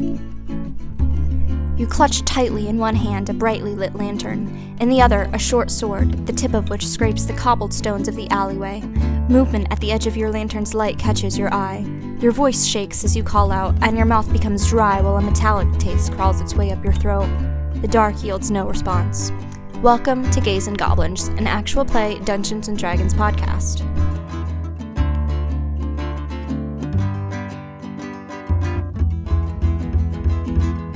You clutch tightly in one hand a brightly lit lantern, in the other a short sword, the tip of which scrapes the cobbled stones of the alleyway. Movement at the edge of your lantern's light catches your eye. Your voice shakes as you call out, and your mouth becomes dry while a metallic taste crawls its way up your throat. The dark yields no response. Welcome to Gays and Goblins, an actual play Dungeons & Dragons podcast.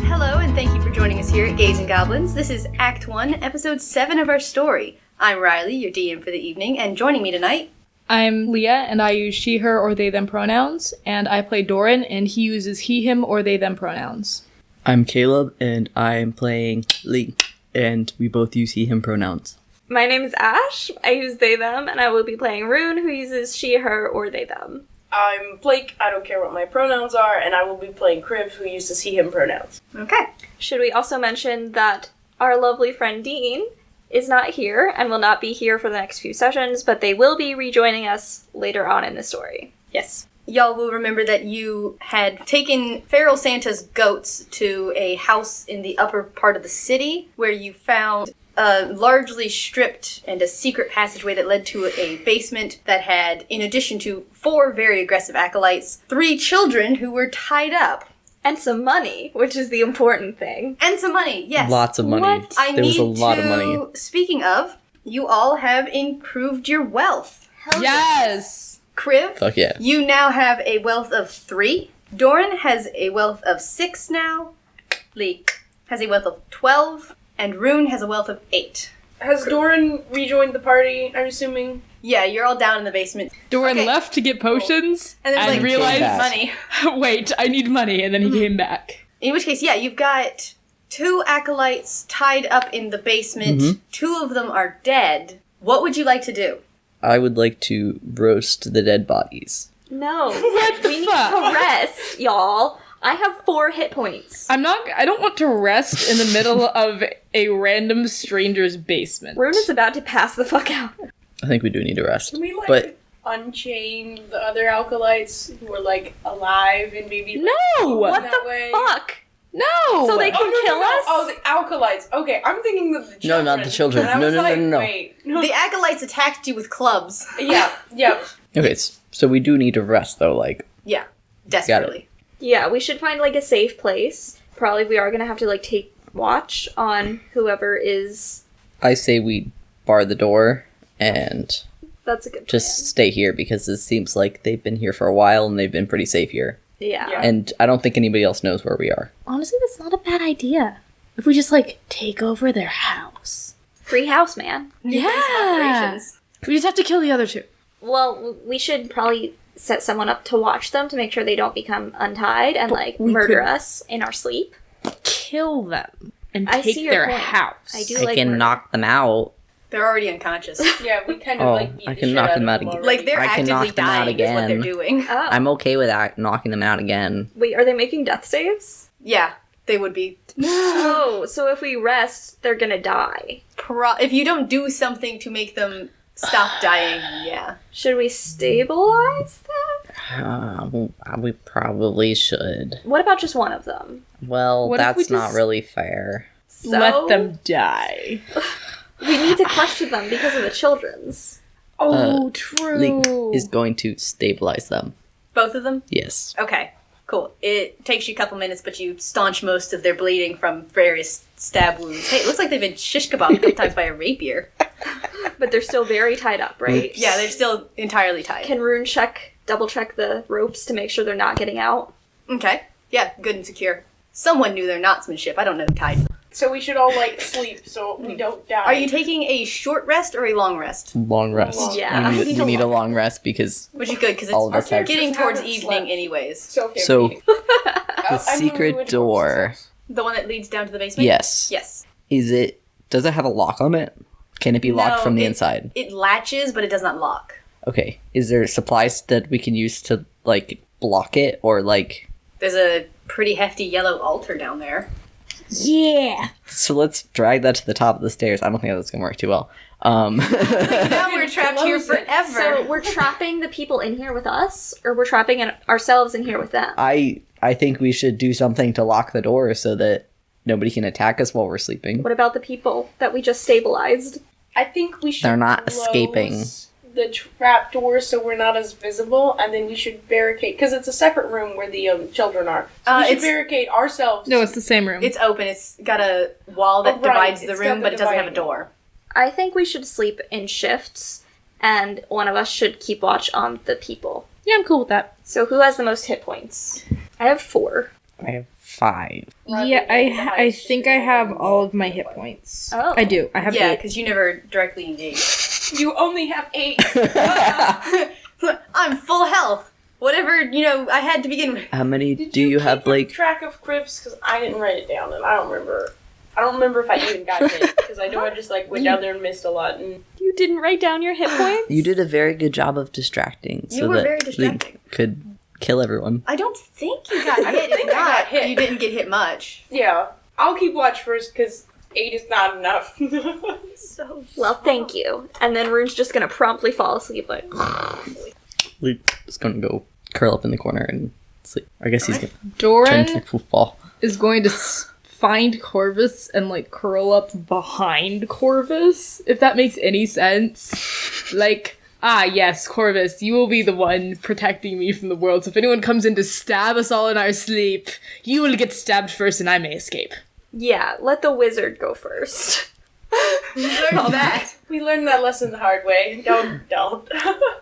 Hello, and thank you for joining us here at Gays and Goblins. This is Act 1, Episode 7 of our story. I'm Riley, your DM for the evening, and joining me tonight... I'm Leah, and I use she, her, or they, them pronouns, and I play Doran, and he uses he, him, or they, them pronouns. I'm Caleb, and I'm playing Lee, and we both use he, him pronouns. My name is Ash, I use they, them, and I will be playing Rune, who uses she, her, or they, them. I'm Blake, I don't care what my pronouns are, and I will be playing Kriv, who uses he, him pronouns. Okay. Should we also mention that our lovely friend Dean is not here and will not be here for the next few sessions, but they will be rejoining us later on in the story. Yes. Y'all will remember that you had taken Feral Santa's goats to a house in the upper part of the city where you found a largely stripped and a secret passageway that led to a basement that had, in addition to 4 very aggressive acolytes, 3 children who were tied up. And some money, which is the important thing. And some money, yes. Lots of money. What? There was a lot of money. Speaking of, you all have improved your wealth. Yes! Kriv, Fuck yeah. you now have a wealth of 3. Doran has a wealth of 6 now. Lee has a wealth of 12. And Rune has a wealth of 8. Has Doran rejoined the party, I'm assuming? Yeah, you're all down in the basement. Doran Okay. left to get potions, And there's like realized, money. wait, I need money, and then he came back. In which case, yeah, you've got 2 acolytes tied up in the basement. 2 of them are dead. What would you like to do? I would like to roast the dead bodies. No. What the We fuck? need to rest, y'all. I have 4 hit points. I don't want to rest in the middle of a random stranger's basement. Rune is about to pass the fuck out. I think we do need to rest. Can we, But unchain the other acolytes who are, alive and maybe... No! What that the way? fuck? No! So they can kill us? Oh, the acolytes. Okay, I'm thinking of the children. No, not the children. And I No, was no, no, like, no, no. Wait. No. The acolytes attacked you with clubs. Yeah. okay, so we do need to rest, though, Yeah, desperately. Yeah, we should find, a safe place. Probably we are gonna have to, take watch on whoever is... I say we bar the door and That's a good just stay here, because it seems like they've been here for a while, and they've been pretty safe here. plan. Yeah. And I don't think anybody else knows where we are. Honestly, that's not a bad idea. If we just, take over their house. Free house, man. Operations. We just have to kill the other 2. Well, we should probably set someone up to watch them to make sure they don't become untied and, we murder could- us in our sleep. Kill them and I take see your their point. house. I do I like can murder. knock them out. They're already unconscious. Yeah, we kind Oh, of, beat I the can shit knock out them of out them again. already. Like, they're I can actively knock them out dying is what they're again. doing. Oh. I'm okay with knocking them out again. Wait, are they making death saves? Yeah, they would be. Oh, so if we rest, they're gonna die. If you don't do something to make them stop dying, yeah. Should we stabilize them? We probably should. What about just one of them? Well, What if we that's not just- really fair. So Let them die. we need to question them because of the children's. Oh, true. Link is going to stabilize them. Both of them? Yes. Okay, cool. It takes you a couple minutes, but you staunch most of their bleeding from various stab wounds. Hey, it looks like they've been shish kebabbed a couple times by a rapier. But they're still very tied up, right? Yeah, they're still entirely tied. Can Rune double check the ropes to make sure they're not getting out? Okay. Yeah, good and secure. Someone knew their knottsmanship. I don't know who tied them. So we should all, sleep so we don't die. Are you taking a short rest or a long rest? Long rest. Yeah. We need a long rest because Which is good, because all of it's us have getting Haven't towards evening slept. anyways. So, okay, So, okay. the secret door. The one that leads down to the basement? Yes. Yes. Does it have a lock on it? Can it be locked No, from the it- inside? It latches, but it does not lock. Okay. Is there supplies that we can use to, block it? Or, There's a pretty hefty yellow altar down there. Yeah! so let's drag that to the top of the stairs. I don't think that's going to work too well. Now we're trapped here Close it. forever. So we're trapping the people in here with us, or we're trapping ourselves in here with them? I I think we should do something to lock the door so that nobody can attack us while we're sleeping. What about the people that we just stabilized? I think we should They're not close escaping. the trap door so we're not as visible, and then we should barricade, because it's a separate room where the children are. So we should barricade ourselves. No, it's the same room. It's open. It's got a wall that divides the It's room, got but the it doesn't have a dividing door. I think we should sleep in shifts, and one of us should keep watch on the people. Yeah, I'm cool with that. So who has the most hit points? I have 4. I have 5. Yeah, I think I have all of my hit points. Oh. I do. I have Yeah, 8. because you never directly engaged. You only have 8. I'm full health. Whatever, I had to begin with. How many do you have, keep Blake? track of Cribs? Because I didn't write it down, and I don't remember. I don't remember if I even got hit, because I know I just went down there and missed a lot. And You didn't write down your hit points? You did a very good job of distracting. You were that very distracting. Link could kill everyone. I don't think you got hit. think I got hit. You didn't get hit much. yeah, I'll keep watch first, because 8 is not enough. So Well, thank you. And then Rune's just gonna promptly fall asleep like... Link is going to go curl up in the corner and sleep. I guess he's going to turn Doran to football. is going to find Corvus and curl up behind Corvus, if that makes any sense. Yes, Corvus, you will be the one protecting me from the world. So if anyone comes in to stab us all in our sleep, you will get stabbed first and I may escape. Yeah, let the wizard go first. that. We learned that lesson the hard way. Don't.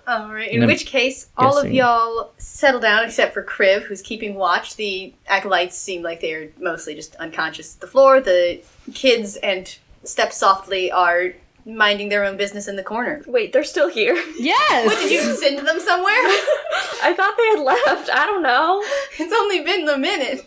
Alright, in And I'm which case, all of guessing- y'all settle down except for Kriv, who's keeping watch. The acolytes seem like they're mostly just unconscious at the floor. The kids and Step Softly are minding their own business in the corner. Wait, they're still here. Yes! What, did you send them somewhere? I thought they had left. I don't know. It's only been a minute.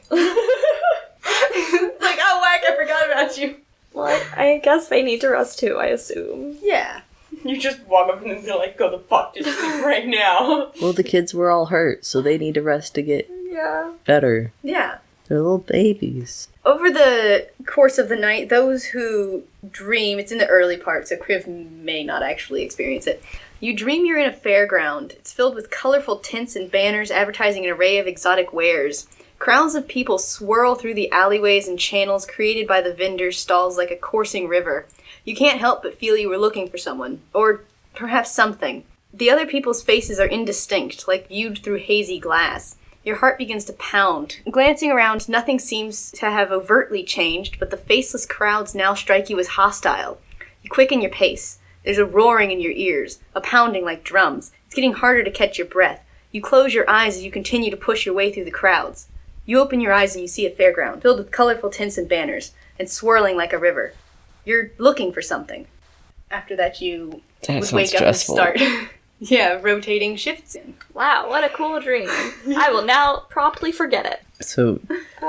It's like, oh, whack, I forgot about you. Well, I guess they need to rest too, I assume. Yeah. You just walk up and they're like, go the fuck to sleep right now. Well, the kids were all hurt, so they need to rest to get Yeah. better. Yeah. They're little babies. Over the course of the night, those who dream, it's in the early part, so Kriv may not actually experience it. You dream you're in a fairground. It's filled with colorful tints and banners advertising an array of exotic wares. Crowds of people swirl through the alleyways and channels created by the vendors' stalls like a coursing river. You can't help but feel you were looking for someone, or perhaps something. The other people's faces are indistinct, like viewed through hazy glass. Your heart begins to pound. Glancing around, nothing seems to have overtly changed, but the faceless crowds now strike you as hostile. You quicken your pace. There's a roaring in your ears, a pounding like drums. It's getting harder to catch your breath. You close your eyes as you continue to push your way through the crowds. You open your eyes and you see a fairground, filled with colorful tints and banners, and swirling like a river. You're looking for something. After that, you That would sounds wake stressful. up and start, rotating shifts in. Wow, what a cool dream. I will now promptly forget it. So,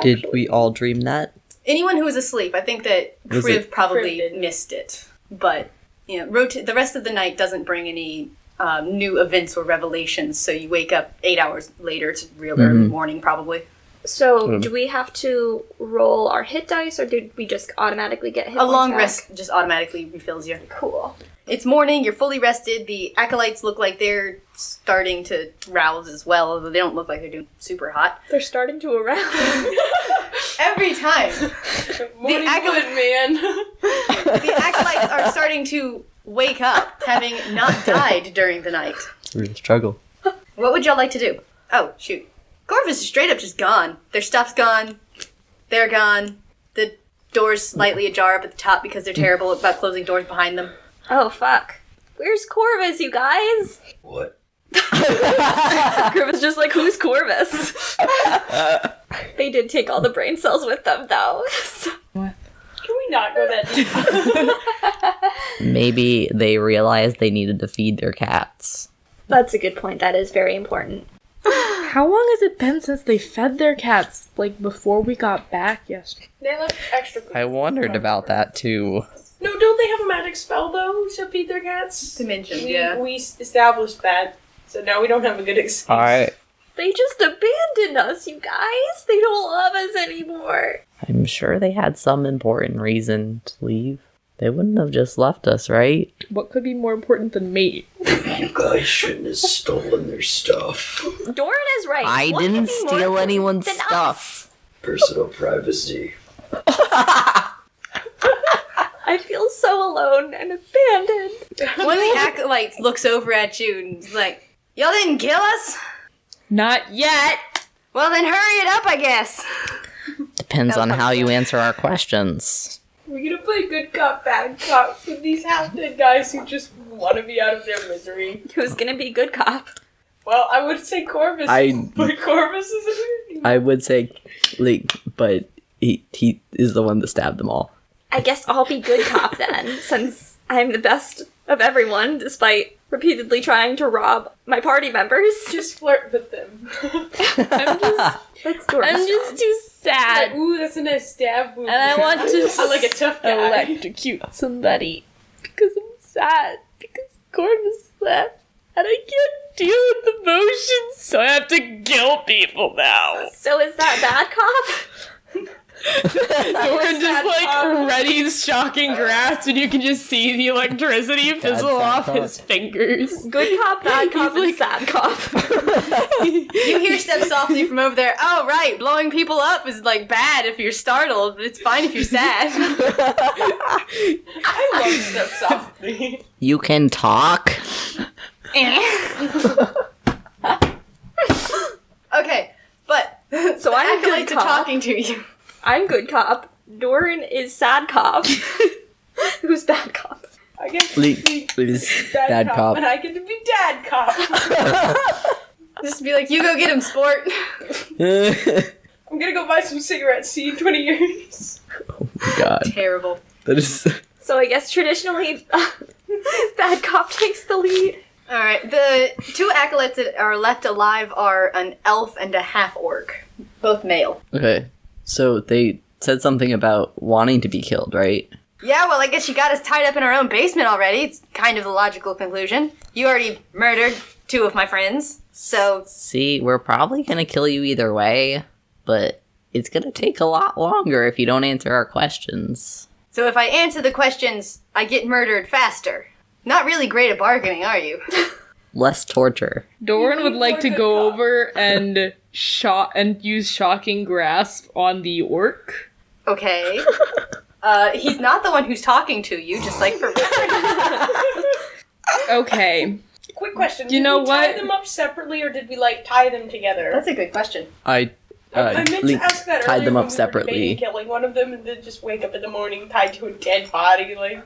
did we all dream that? Anyone who was asleep, I think that Was Kriv it- probably Kriv did. missed it. But, the rest of the night doesn't bring any new events or revelations, so you wake up 8 hours later. It's real early morning, probably. So, do we have to roll our hit dice, or did we just automatically get hit A long points rest back? just automatically refills you. Cool. It's morning, you're fully rested. The acolytes look like they're starting to rouse as well, although they don't look like they're doing super hot. They're starting to arouse. Every time, Morning acolyte- wood, man. the acolytes are starting to wake up, having not died during the night. It's a real struggle. What would y'all like to do? Oh, shoot. Corvus is straight up just gone. Their stuff's gone. They're gone. The door's slightly ajar up at the top because they're terrible about closing doors behind them. Oh, fuck. Where's Corvus, you guys? What? Corvus just like, who's Corvus? They did take all the brain cells with them, though. Can we not go that deep? Maybe they realized they needed to feed their cats. That's a good point. That is very important. How long has it been since they fed their cats? Before we got back yesterday? They left extra food. I wondered about that too. No, don't they have a magic spell, though, to feed their cats? Dimension, We established that, so now we don't have a good excuse. Alright. They just abandoned us, you guys. They don't love us anymore. I'm sure they had some important reason to leave. They wouldn't have just left us, right? What could be more important than me? You guys shouldn't have stolen their stuff. Doran is right. I What didn't could be more steal important anyone's than stuff. Personal privacy. I feel so alone and abandoned. One of the acolytes looks over at you and is like, y'all didn't kill us? Not yet. Well, then hurry it up, I guess. Depends on how you answer our questions. We're gonna play good cop, bad cop with these half-dead guys who just want to be out of their misery. Who's gonna be good cop? Well, I would say Corvus, but Corvus is I would say Link, but he is the one that stabbed them all. I guess I'll be good cop then, since I'm the best of everyone, despite repeatedly trying to rob my party members. just flirt with them. That's Doran's I'm just too sad. Like, ooh, that's a nice stab wound. And I want to I like a tough guy. electrocute somebody because I'm sad because Corvus left and I can't deal with the motions, so I have to kill people now. So is that bad cop? Doran just like readies shocking grasp, and you can just see the electricity fizzle sad off cop. his fingers. Good cop, bad cop, and sad cop. You hear steps softly from over there. Oh, right, blowing people up is, like, bad if you're startled, but it's fine if you're sad. I love Step Softly. You can talk? Okay, but So the I'm good acolytes are cop. talking to you. I'm good cop. Doran is sad cop. Who's bad cop? I get to Link be is bad dad cop. and I get to be dad cop. Just be like, you go get him, sport. I'm gonna go buy some cigarettes. See you in 20 years. Oh my god. Terrible. That is... So I guess traditionally, bad cop takes the lead. Alright, the two acolytes that are left alive are an elf and a half-orc. Both male. Okay, so they said something about wanting to be killed, right? Yeah, well, I guess you got us tied up in our own basement already. It's kind of the logical conclusion. You already murdered two of my friends, so... See, we're probably gonna kill you either way, but it's gonna take a lot longer if you don't answer our questions. So if I answer the questions, I get murdered faster. Not really great at bargaining, are you? Less torture. Doran would like to Good go cop. over and use shocking grasp on the orc. Okay. He's not the one who's talking to you, just like for Okay. Quick question. You know did we tie what? them up separately or did we, like, tie them together? That's a good question. I meant Link to ask that tied earlier them when up we were separately. debating killing one of them and then just wake up in the morning tied to a dead body, like,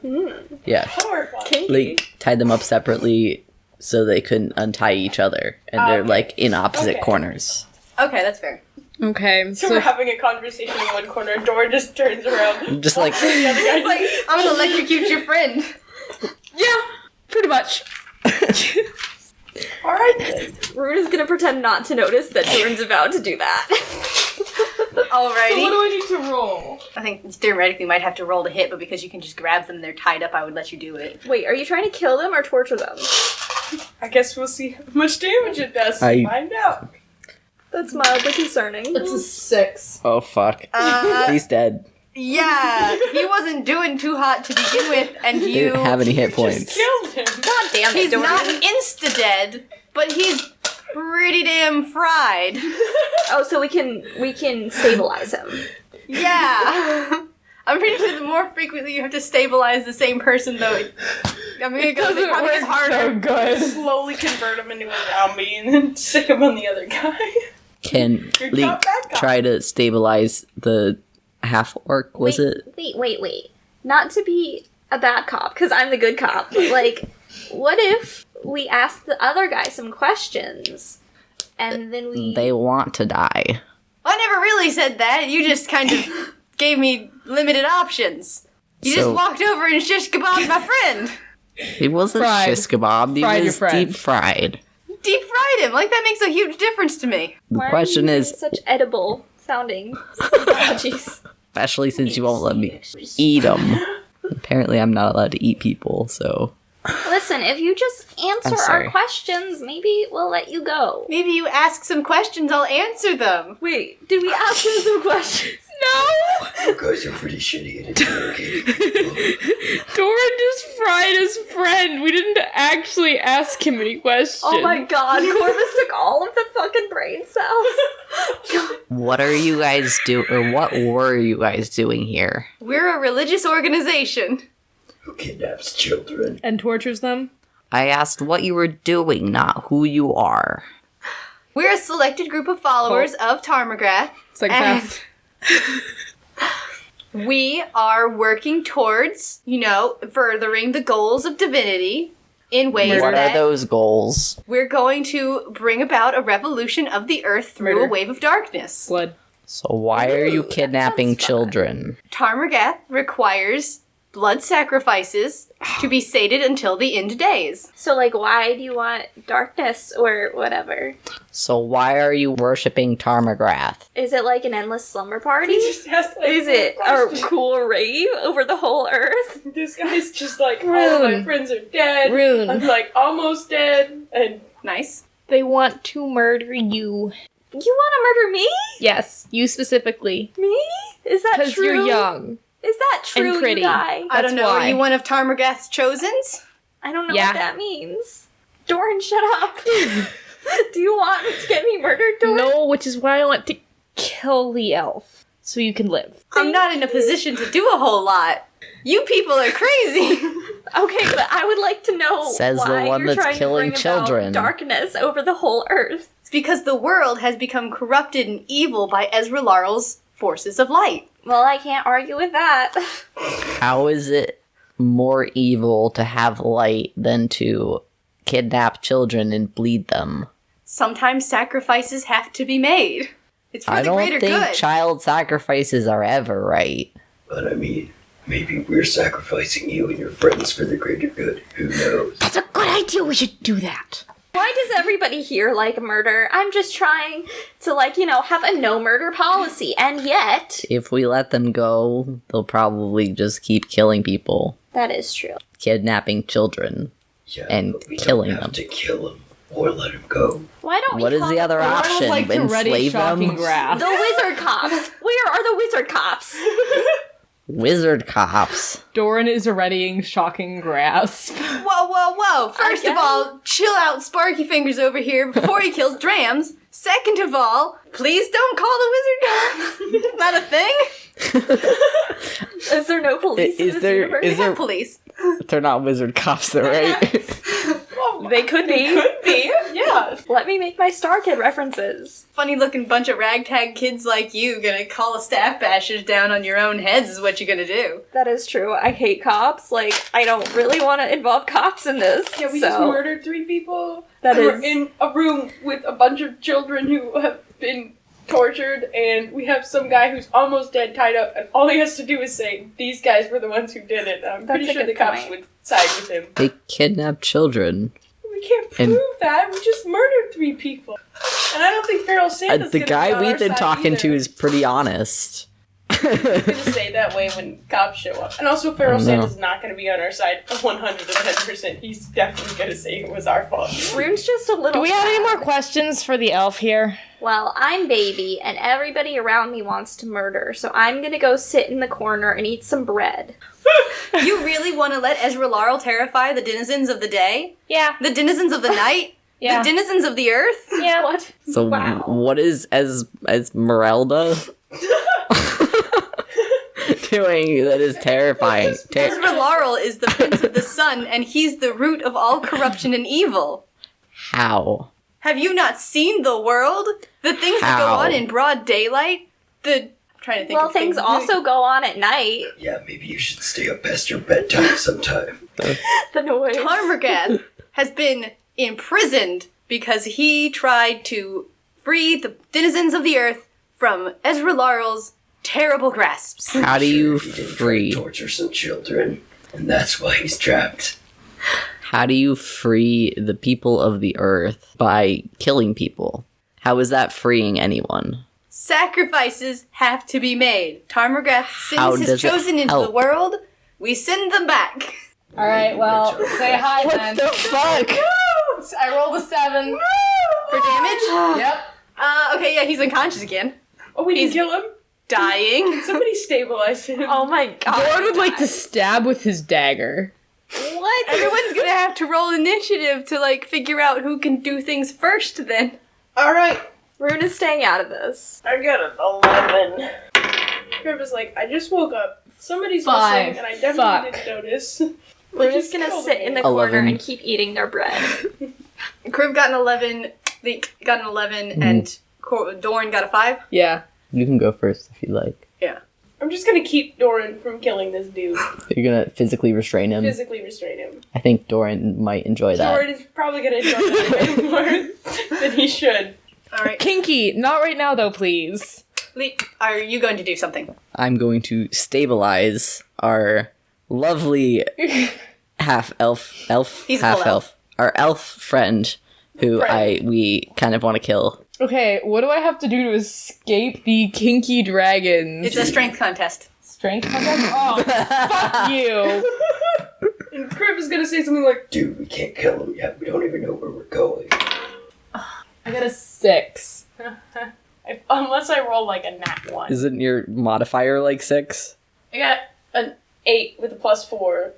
Yeah. horrifying. Link tied them up separately so they couldn't untie each other, and they're Okay. like in opposite Okay. corners. Okay, that's fair. Okay, So we're so having a conversation in one corner, Dora just turns around. Just like, The other guy Like, I'm gonna electrocute your friend. yeah, pretty much. Alright then. Rune is gonna pretend not to notice that Doran's about to do that. Alrighty. What do I need to roll? I think theoretically you might have to roll to hit, but because you can just grab them and they're tied up, I would let you do it. Wait, are you trying to kill them or torture them? I guess we'll see how much damage it does to find out. That's mildly concerning. It's a 6. oh fuck, he's dead. Yeah, he wasn't doing too hot to begin with, and They you... didn't have any hit Just points. killed him. God damn it, He's Doran. not insta-dead, but he's pretty damn fried. Oh, so we can stabilize him. Yeah. I'm pretty sure the more frequently you have to stabilize the same person, though, it probably gets harder. good. Slowly convert him into a zombie and then stick him on the other guy. Can Good Link cop, bad cop. try to stabilize the half orc? Was it? Wait. Not to be a bad cop, because I'm the good cop, but, like, what if we ask the other guy some questions, and then we... They want to die. I never really said that. You just kind of gave me limited options. You just So- walked over and shish kebabbed my friend. It wasn't Fried. shish kebab. It Fried your was friend. deep fried. Deep fried him. Like, that makes a huge difference to me. The Why are question you is, using such edible sounding emojis? especially since you won't let me eat them. Apparently, I'm not allowed to eat people, so Listen, if you just answer sorry. our questions, maybe we'll let you go. Maybe you ask some questions, I'll answer them. Wait, did we ask him some questions? no! You guys are pretty shitty at interrogating people. Doran just fried his friend. We didn't actually ask him any questions. Oh my god, Corvus took all of the fucking brain cells. What are you guys or what were you guys doing here? We're a religious organization. Who kidnaps children? And tortures them? I asked what you were doing, not who you are. We're a selected group of followers of Tarmregath. It's like and that. we are working towards, furthering the goals of divinity in ways What that are those goals? we're going to bring about a revolution of the earth through Murder. a wave of darkness. Blood. So why are you kidnapping sounds fun. children? Tarmregath requires blood sacrifices to be sated until the end days. So, like, why do you want darkness or whatever? So why are you worshipping Tarmregath? Is it like an endless slumber party? He just asked, like, Is it a question. cool rave over the whole earth? This guy's just like, all of my Rune. friends are dead. Rune. I'm like almost dead, and Nice. They want to murder you. You want to murder me? Yes, you specifically. Me? Is that Because true? you're young. Is that true, and pretty. you guy? I don't That's know. why. Are you one of Tarmregath's chosens? I don't know Yeah. what that means. Doran, shut up. Do you want to get me murdered, Doran? No, which is why I want to kill the elf. So you can live. I'm not in a position to do a whole lot. You people are crazy. Okay, but I would like to know Says the why one you're that's trying killing to bring about children. darkness over the whole earth. It's because the world has become corrupted and evil by Ezra Larl's forces of light. Well, I can't argue with that. How is it more evil to have light than to kidnap children and bleed them? Sometimes sacrifices have to be made. It's for I the don't greater think good. child sacrifices are ever right. But I mean, maybe we're sacrificing you and your friends for the greater good. Who knows? That's a good idea. We should do that. Why does everybody here like murder? I'm just trying to, have a no murder policy, and yet... If we let them go, they'll probably just keep killing people, That is true. kidnapping children. Yeah, And but we killing don't have them. to kill him or let him go. Why don't we What is call the other them option? Enslave them? grass. The wizard cops. Where are the wizard cops? Wizard cops. Doran is readying shocking grasp. Whoa, whoa, whoa! First of Okay. all, chill out, Sparky Fingers over here before he kills Drams. Second of all, please don't call the wizard cops. Not a thing. Is there no police in Is this there- universe? is We have there- police. They're not wizard cops, though, right? They could be. could be, yeah. Let me make my Star Kid references. Funny looking bunch of ragtag kids like you gonna call a staff bashers down on your own heads is what you're gonna do. That is true. I hate cops. I don't really want to involve cops in this. Yeah, we so. just murdered 3 people. That and we're is- in a room with a bunch of children who have been tortured, and we have some guy who's almost dead tied up, and all he has to do is say, these guys were the ones who did it. I'm That's pretty a sure the good cops point. would side with him. They kidnapped children. We can't prove And- that. We just murdered 3 people. And I don't think Feral Santa's The gonna be guy on we've our been side talking to either. is pretty honest. He's gonna stay that way when cops show up. And also, Feral No. Santa's not gonna be on our side 110%. He's definitely gonna say it was our fault. Rune's just a little. Do we have any sad. more questions for the elf here? Well, I'm baby, and everybody around me wants to murder, so I'm gonna go sit in the corner and eat some bread. You really want to let Ezra Larl terrify the denizens of the day? Yeah. The denizens of the night? Yeah. The denizens of the earth? Yeah. What? So Wow. what is Esmeralda doing that is terrifying? Ezra Larl is the prince of the sun, and he's the root of all corruption and evil. How? Have you not seen the world? The things that go How? on in broad daylight? I'm trying to think Well, of things also go on at night. Yeah, maybe you should stay up past your bedtime sometime. The noise. Tarmregath has been imprisoned because he tried to free the denizens of the earth from Ezra Larl's terrible grasps. How do you He didn't try to free? torture some children, and that's why he's trapped. How do you free the people of the earth by killing people? How is that freeing anyone? Sacrifices have to be made. Tarmregath How sends his does it chosen into the help? world. We send them back. All right. Well, say hi then. What the fuck? I rolled a 7. For damage? Yep. Okay, yeah, he's unconscious again. Oh, we He's- didn't kill him? dying. Somebody stabilize him. Oh my god. Doran would like to stab with his dagger. What? Everyone's gonna have to roll initiative to, like, figure out who can do things first, then. Alright, Rune is staying out of this. I got an 11. Crib is like, I just woke up. Somebody's Five. missing, and I definitely didn't notice. Rune is gonna sit in the corner 11. and keep eating their bread. Crib got an 11, Leek got an 11, and Doran got a 5. Yeah. You can go first if you like. I'm just gonna keep Doran from killing this dude. You're gonna physically restrain him. Physically restrain him. I think Doran might enjoy that. Doran is probably gonna enjoy that way more than he should. Alright. Kinky, not right now though, please. Leek, are you going to do something? I'm going to stabilize our lovely half-elf, He's half full elf. our elf friend, who we kind of want to kill. Okay, what do I have to do to escape the kinky dragons? It's a strength contest. Strength contest? Oh, fuck you! And Crib is gonna say something like, Dude, we can't kill him yet. We don't even know where we're going. I got a 6. unless I roll like a nat 1. Isn't your modifier like 6? I got an 8 with a +4.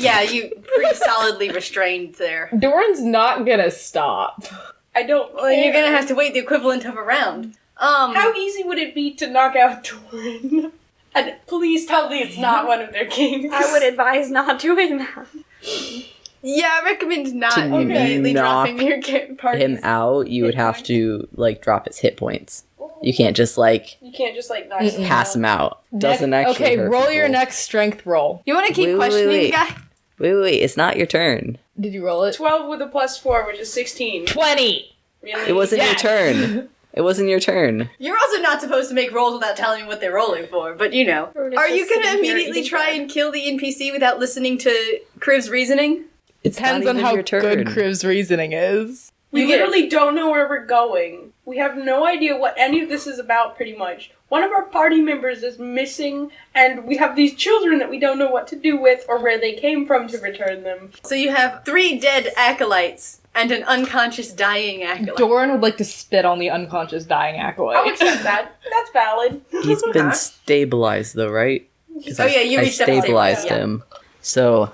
Yeah, you pretty solidly restrained there. Doran's not gonna stop. I don't. Well, you're care. gonna have to wait the equivalent of a round. How easy would it be to knock out Doran? And please tell me it's not one of their kings. I would advise not doing that. Yeah, I recommend not To immediately knock dropping your parties. Him out, you would have to like drop his hit points. You can't just like You can't just like knock him pass him out. Doesn't actually Okay, hurt roll your people. next strength roll. You want to keep Wait, questioning wait. the guy? Wait, it's not your turn. Did you roll it? 12 with a +4, which is 16. 20! Really? It wasn't Yes. your turn. It wasn't your turn. You're also not supposed to make rolls without telling me what they're rolling for, but you know. We're just Are you sitting gonna here immediately eating try bread. and kill the NPC without listening to Criv's reasoning? It's Depends not on even how your turn. good Criv's reasoning is. We You get- literally don't know where we're going. We have no idea what any of this is about, pretty much. One of our party members is missing, and we have these children that we don't know what to do with or where they came from to return them. So you have 3 dead acolytes and an unconscious dying acolyte. Doran would like to spit on the unconscious dying I'll acolyte. accept that. That's valid. He's been stabilized though, right? 'Cause Oh yeah, you I reached up and stabilized stabilized him. So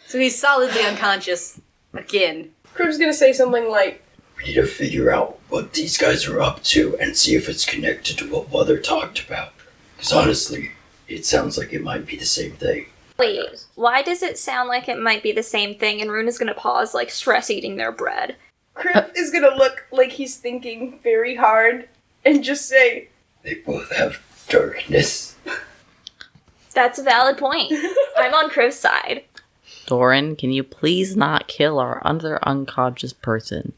So he's solidly unconscious. Again. Crib's gonna say something like, We need to figure out what these guys are up to and see if it's connected to what Mother talked about. Because honestly, it sounds like it might be the same thing. Wait, why does it sound like it might be the same thing? And Rune is gonna pause, like stress eating their bread. Crib is gonna look like he's thinking very hard and just say, They both have darkness. That's a valid point. I'm on Criv's side. Doran, can you please not kill our other unconscious person?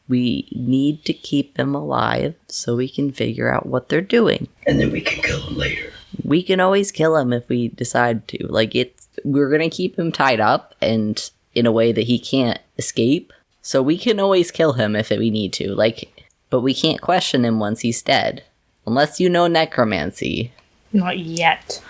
We need to keep them alive so we can figure out what they're doing. And then we can kill them later. We can always kill him if we decide to. Like, we're gonna keep him tied up and in a way that he can't escape. So we can always kill him if we need to. Like, but we can't question him once he's dead. Unless you know necromancy. Not yet.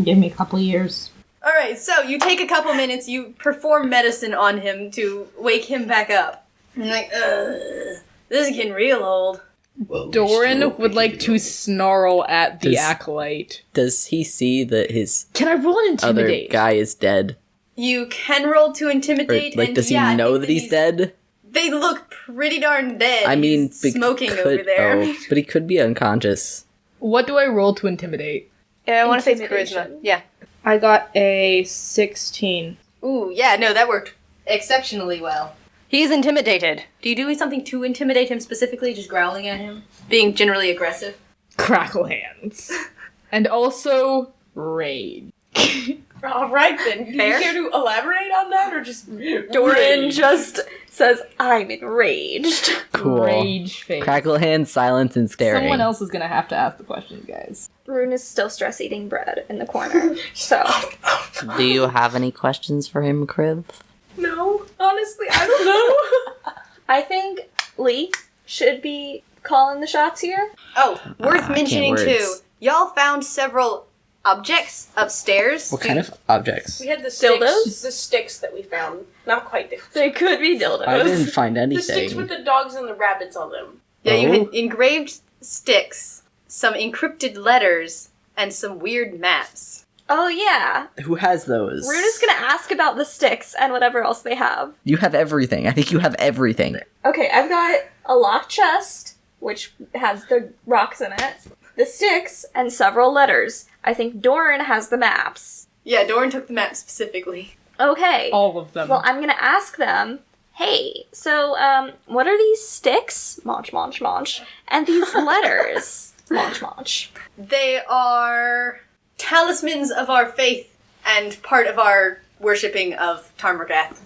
Give me a couple years. Alright, so you take a couple minutes, you perform medicine on him to wake him back up. And like, this is getting real old. Well, at least Doran you won't would be like getting to old. snarl at the Does- acolyte. Does he see that his Can I roll an other intimidate? guy is dead? You can roll to Or, intimidate, like, and does he yeah, I know think that he's dead? They look pretty darn dead. I mean, He's smoking over there. Oh, but he could be unconscious. What do I roll to intimidate? Yeah, I want to say it's Intimidation. charisma. Yeah. I got a 16. Ooh, yeah, no, that worked exceptionally well. He's intimidated. Do you do something to intimidate him specifically, just growling at him? Being generally aggressive? Crackle hands. And also rage. alright then, do you Fair. care to elaborate on that or just... Doran just says, I'm enraged. Cool. Rage face. Crackle hands, silence, and staring. Someone else is gonna have to ask the questions, guys. Rune is still stress eating bread in the corner. So, Do you have any questions for him, Kriv? No, honestly, I don't know. I think Lee should be calling the shots here. Oh, worth can't mentioning words. too. Y'all found several objects upstairs. What kind of objects? We had the Dildos? sticks, the sticks that we found. Not quite the They could be dildos. I didn't find The sticks with anything. the dogs and the rabbits on them. Yeah, you Oh. had engraved sticks, some encrypted letters and some weird maps. Oh, yeah. Who has those? Rune is gonna ask about the sticks and whatever else they have. You have everything. I think you have everything. Okay, I've got a locked chest, which has the rocks in it, the sticks, and several letters. I think Doran has the maps. Yeah, Doran took the map specifically. Okay. All of them. Well, I'm gonna ask them, hey, so, what are these sticks? Munch, munch, munch. And these letters? Munch, munch. They are talismans of our faith and part of our worshipping of Tarmregath.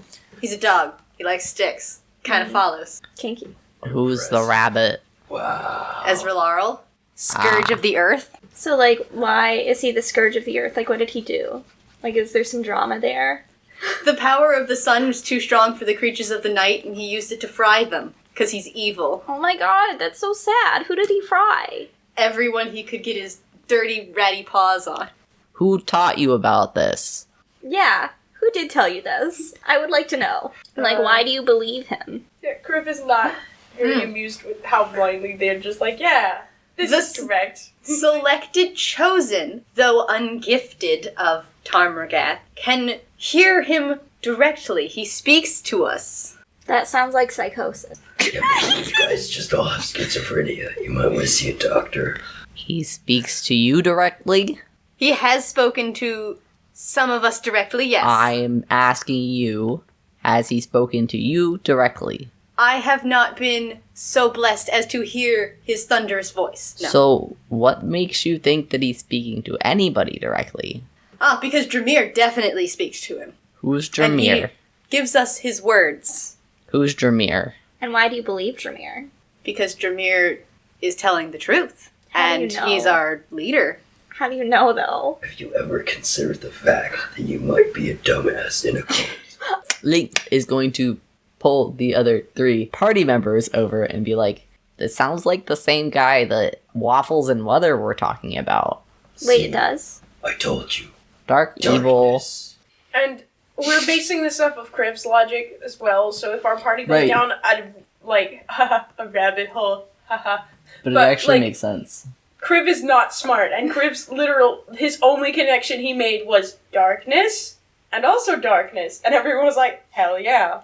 He's a dog. He likes sticks. Kind of follows. Kinky. Who's the rabbit? Wow. Ezra Laurel, Scourge of the Earth. So, like, why is he the Scourge of the Earth? Like, what did he do? Like, is there some drama there? The power of the sun was too strong for the creatures of the night, and he used it to fry them, because he's evil. Oh my god, that's so sad. Who did he fry? Everyone he could get his dirty, ratty paws on. Who taught you about this? Yeah, who did tell you this? I would like to know. And, like, why do you believe him? Yeah, Criff is not very amused with how blindly they're just like, yeah, this is correct. Selected chosen, though ungifted of Tarmregath, can hear him directly. He speaks to us. That sounds like psychosis. Yeah, you guys just all have schizophrenia. You might want to see a doctor. He speaks to you directly? He has spoken to some of us directly, yes. I am asking you, has he spoken to you directly? I have not been so blessed as to hear his thunderous voice. No. So, what makes you think that he's speaking to anybody directly? Because Dramir definitely speaks to him. Who's And he Dramir? gives us his words. Who's Dramir? And why do you believe Dramir? Because Dramir is telling the truth. How do you And know? he's our leader. How do you know, though? Have you ever considered the fact that you might be a dumbass in a cult? Link is going to pull the other 3 party members over and be like, this sounds like the same guy that Waffles and Mother were talking about. Wait, it does? I told you. Dark evil. Darkness. And we're basing this off of Criff's logic as well, so if our party goes Right. down like, haha, a rabbit hole, haha. But it But, actually like- makes sense. Criv is not smart, and Criv's his only connection he made was darkness, and also darkness, and everyone was like, hell yeah.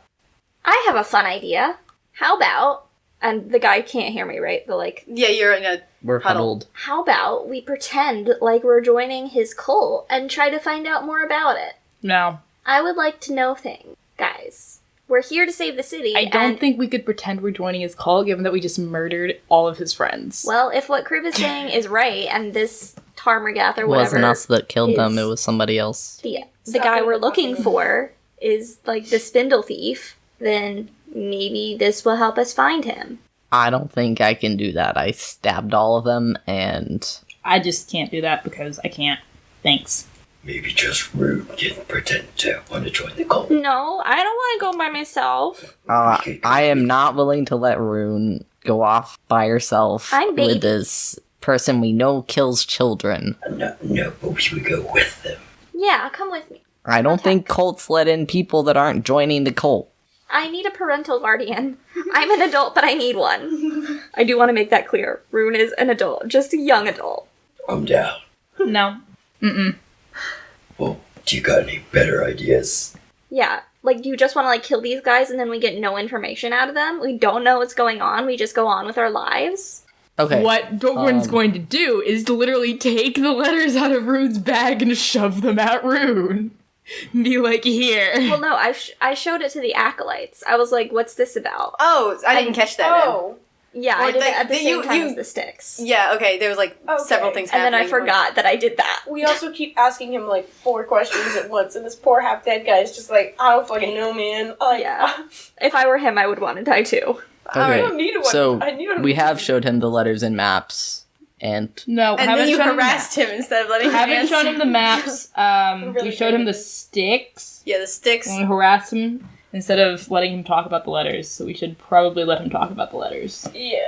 I have a fun idea. How about, and the guy can't hear me, right? But, like, Yeah, you're in a We're Huddle. huddled. how about we pretend like we're joining his cult and try to find out more about it? No. I would like to know things, guys. We're here to save the city. I don't and, think we could pretend we're joining his cult, given that we just murdered all of his friends. Well, if what Kriv is saying is right, and this Tarmregath or It whatever, wasn't us that killed them, is- it was somebody else. the guy we're looking for is like the spindle thief, then maybe this will help us find him. I don't think I can do that. I stabbed all of them, and I just can't do that because I can't. Thanks. Maybe just Rune can pretend to want to join the cult. No, I don't want to go by myself. I am not willing to let Rune go off by herself I'm baby. with this person we know kills children. No, but we should go with them. Yeah, come with me. I don't think cults let in people that aren't joining the cult. I need a parental guardian. I'm an adult, but I need one. I do want to make that clear. Rune is an adult, just a young adult. I'm down. No. Mm-mm. Well, do you got any better ideas? Yeah, like, do you just want to, like, kill these guys and then we get no information out of them? We don't know what's going on, we just go on with our lives? Okay. What Doran's going to do is to literally take the letters out of Rune's bag and shove them at Rune. Be like, here. Well, no, I showed it to the acolytes. I was like, what's this about? Oh, I didn't catch that. Oh. Yeah, Or I did they- it at the they- same you- time you- as the sticks. Yeah, okay, there was like Okay. several things And then happening. I forgot that I did that. We also keep asking him like 4 questions at once, and this poor half-dead guy is just like, I don't fucking know, man. Like, Yeah. If I were him, I would want to die too. I Okay. don't need one. So I need one. we have showed him the letters and maps, and No, And haven't then you shown him the harassed maps. him instead of letting him Haven't answer. shown him the maps. Really We showed him good. the sticks. Yeah, the sticks. And we harassed him instead of letting him talk about the letters. So we should probably let him talk about the letters. Yeah.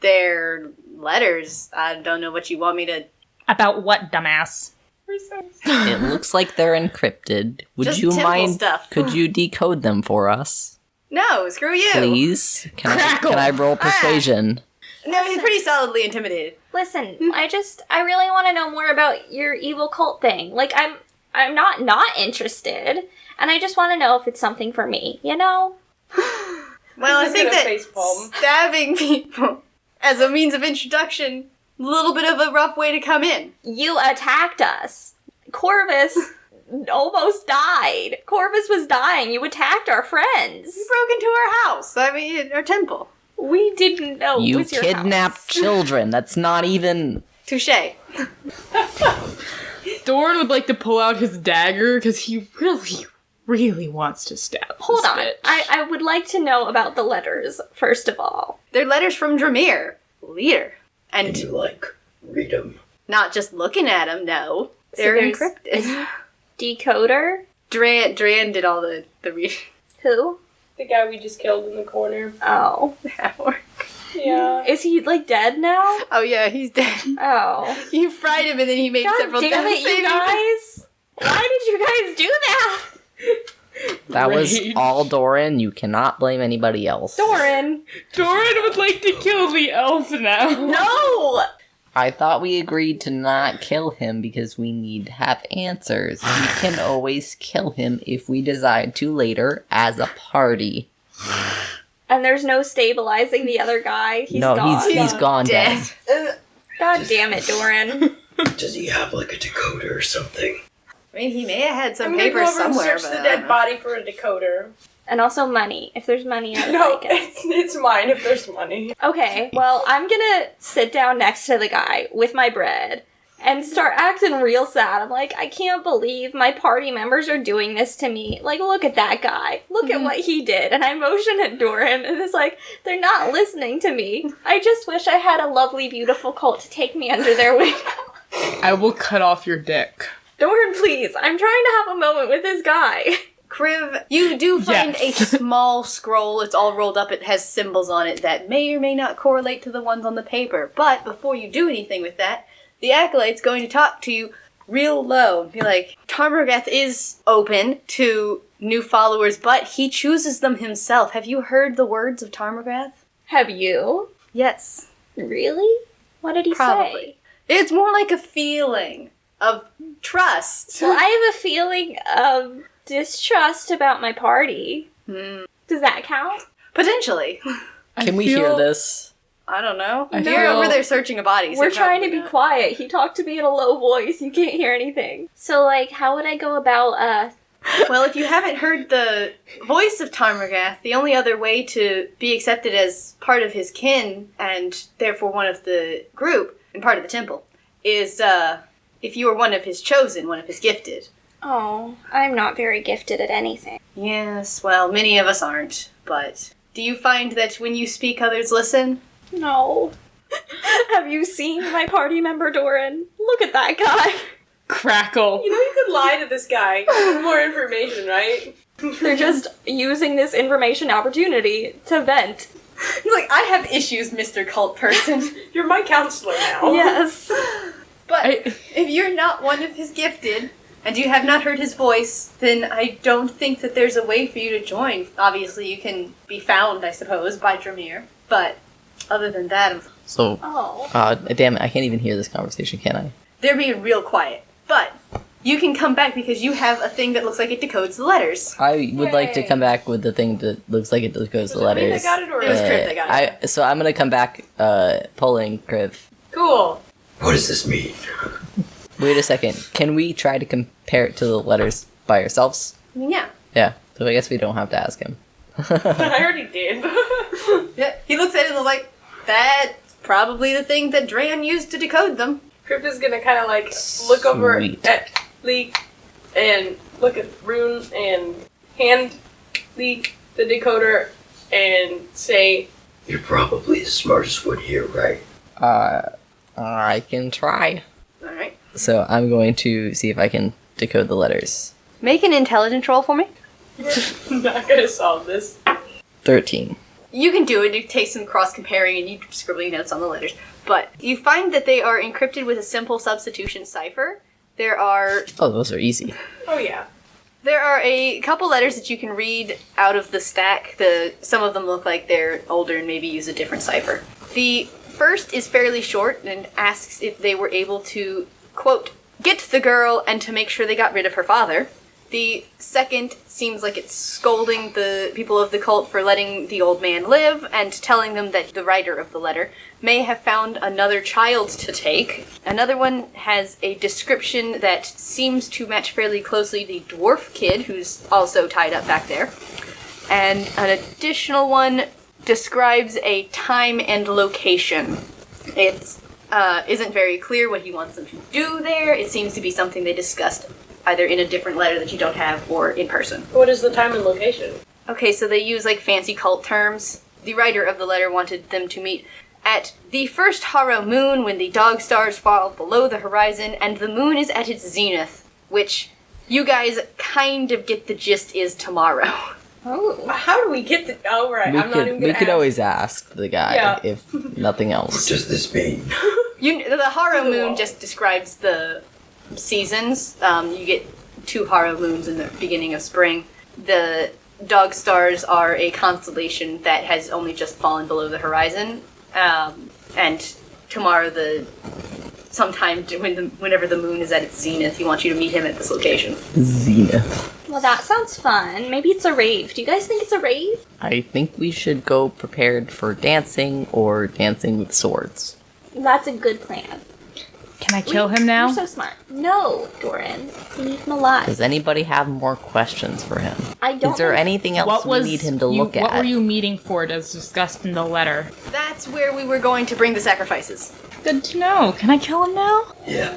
Their letters. I don't know what you want me to... About what, dumbass? it looks like they're encrypted. Would Just you temple mind? stuff. Could you decode them for us, No, screw you. please? Can Crackle. I roll persuasion? No, he's pretty solidly intimidated. Listen, I really want to know more about your evil cult thing. Like, I'm not interested, and I just want to know if it's something for me, you know? Well, I think that facepalm. stabbing people as a means of introduction, a little bit of a rough way to come in. You attacked us. Corvus almost died. Corvus was dying. You attacked our friends. You broke into our house. I mean, our temple. We didn't know it You was your kidnapped house. children. That's not even. Touché. Doran would like to pull out his dagger because he really wants to stab. Hold this on. bitch. I would like to know about the letters, first of all. They're letters from Dramir, leader. Can And you, read them? not just looking at them, no. So They're there's- encrypted. Decoder? Dran did all the reading. Who? The guy we just killed in the corner. Oh. Yeah. Is he, like, dead now? Oh yeah, he's dead. Oh. You fried him and then he made God several damn death it, you saving- guys! Why did you guys do that? That was Rage. all Doran. You cannot blame anybody else. Doran! Doran would like to kill the elf now. No! I thought we agreed to not kill him because we need to have answers. We can always kill him if we decide to later as a party. And there's no stabilizing the other guy. He's no, gone. he's gone Dead. dead. God damn it, Doran. Does he have a decoder or something? I mean, he may have had some I'm gonna go papers over and somewhere, search but the I don't dead know. body for a decoder. And also money. If there's money, I would No, like it. it's mine if there's money. Okay, well, I'm gonna sit down next to the guy with my bread and start acting real sad. I'm like, I can't believe my party members are doing this to me. Like, look at that guy. Look at what he did. And I motion at Doran, and it's like, they're not listening to me. I just wish I had a lovely, beautiful cult to take me under their wing. I will cut off your dick. Doran, please. I'm trying to have a moment with this guy. Kriv, you do find Yes. a small scroll. It's all rolled up. It has symbols on it that may or may not correlate to the ones on the paper. But before you do anything with that, the Acolyte's going to talk to you real low. Be like, Tarmregath is open to new followers, but he chooses them himself. Have you heard the words of Tarmregath? Have you? Yes. Really? What did he Probably. say? It's more like a feeling of trust. Well, I have a feeling of distrust about my party. Does that count? Potentially. Can we hear this? I don't know. I You're feel- over there searching a body. so We're trying to probably be not. quiet. He talked to me in a low voice. You can't hear anything. So, like, how would I go about, Well, if you haven't heard the voice of Tarmregath, the only other way to be accepted as part of his kin, and therefore one of the group, and part of the temple, is, if you were one of his chosen, one of his gifted. Oh, I'm not very gifted at anything. Yes, well, many of us aren't, but do you find that when you speak, others listen? No. Have you seen my party member, Doran? Look at that guy. Crackle. You know you could lie to this guy for more information, right? They're just using this information opportunity to vent. He's like, I have issues, Mr. Cult Person. You're my counselor now. Yes. But I- if you're not one of his gifted, and you have not heard his voice, then I don't think that there's a way for you to join. Obviously, you can be found, I suppose, by Dramir. But other than that, So, Oh. damn it, I can't even hear this conversation, can I? they're being real quiet. But you can come back because you have a thing that looks like it decodes the letters. I would like to Yay. come back with the thing that looks like it goes Was the it me that letters. got it or It was Kriv that got it. So I'm gonna come back, pulling Kriv. Cool. What does this mean? Wait a second. Can we try to compare it to the letters by ourselves? I mean, yeah. Yeah. So I guess we don't have to ask him. I already did. Yeah. He looks at it and is like, that's probably the thing that Dran used to decode them. Crypt is gonna kind of like look over Sweet. at Leek and look at Rune and hand Leek the decoder and say, You're probably the smartest one here, right? I can try. Alright. So I'm going to see if I can decode the letters. Make an intelligence roll for me. I'm not gonna solve this. 13. You can do it. It takes some cross-comparing and you scribbling notes on the letters. But you find that they are encrypted with a simple substitution cipher. There are Oh, those are easy. Oh yeah. a couple letters that you can read out of the stack. Some of them look like they're older and maybe use a different cipher. The first is fairly short and asks if they were able to, quote, get the girl and to make sure they got rid of her father. The second seems like it's scolding the people of the cult for letting the old man live and telling them that the writer of the letter may have found another child to take. Another one has a description that seems to match fairly closely the dwarf kid who's also tied up back there. And an additional one describes a time and location. It isn't very clear what he wants them to do there. It seems to be something they discussed either in a different letter that you don't have or in person. What is the time and location? Okay, so they use like fancy cult terms. The writer of the letter wanted them to meet at the first Harrow moon when the dog stars fall below the horizon and the moon is at its zenith, which you guys kind of get the gist is tomorrow. Oh, how do we get the... Oh, right, I'm not even gonna We could ask. always ask the guy Yeah. if nothing What else. does this mean? The Harrow moon just describes the seasons. You get 2 Harrow moons in the beginning of spring. The dog stars are a constellation that has only just fallen below the horizon. And tomorrow, whenever the moon is at its zenith, he wants you to meet him at this location. Zenith. Well, that sounds fun. Maybe it's a rave. Do you guys think it's a rave? I think we should go prepared for dancing or dancing with swords. That's a good plan. Can I kill him now? You're so smart. No, Doran. We need him alive. Does anybody have more questions for him? I don't Is there think- anything else we need him to look at? What were you meeting for as discussed in the letter? That's where we were going to bring the sacrifices. Good to know. Can I kill him now? Yeah.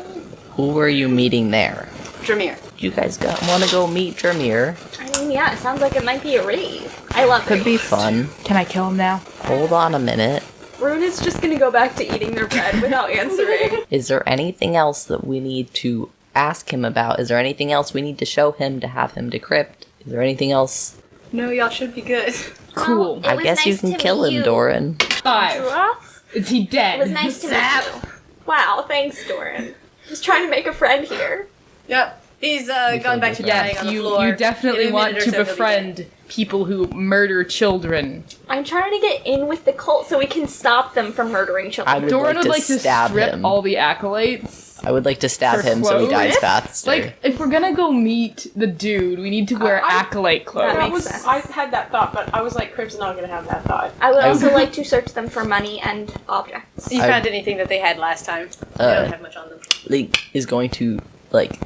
Who were you meeting there? Dramir. You guys want to go meet Dramir? I mean, yeah, it sounds like it might be a rave. I love Could be raves. fun. Can I kill him now? Hold on a minute. Rune is just gonna go back to eating their bread without answering. Is there anything else that we need to ask him about? Is there anything else we need to show him to have him decrypt? Is there anything else? No, y'all should be good. Cool. It I was guess you nice can to kill meet him, you. Doran. 5. Roth? Is he dead? It was nice to meet you. Wow, thanks, Doran. Just trying to make a friend here. Yep. He's gone back to dying Yes, on the you floor. definitely In a want minute or to so, he'll be befriend people who murder children. I'm trying to get in with the cult so we can stop them from murdering I children. would Doran like would to like to stab strip him. all the acolytes. I would like to stab For him so he dies quotes? faster. Like, if we're gonna go meet the dude, we need to wear acolyte clothes. That makes sense. I had that thought, but I was like, Crib's not gonna have that thought. I would I also would- like to search them for money and objects. You I- found anything that they had last time? They don't have much on them. Link is going to, like,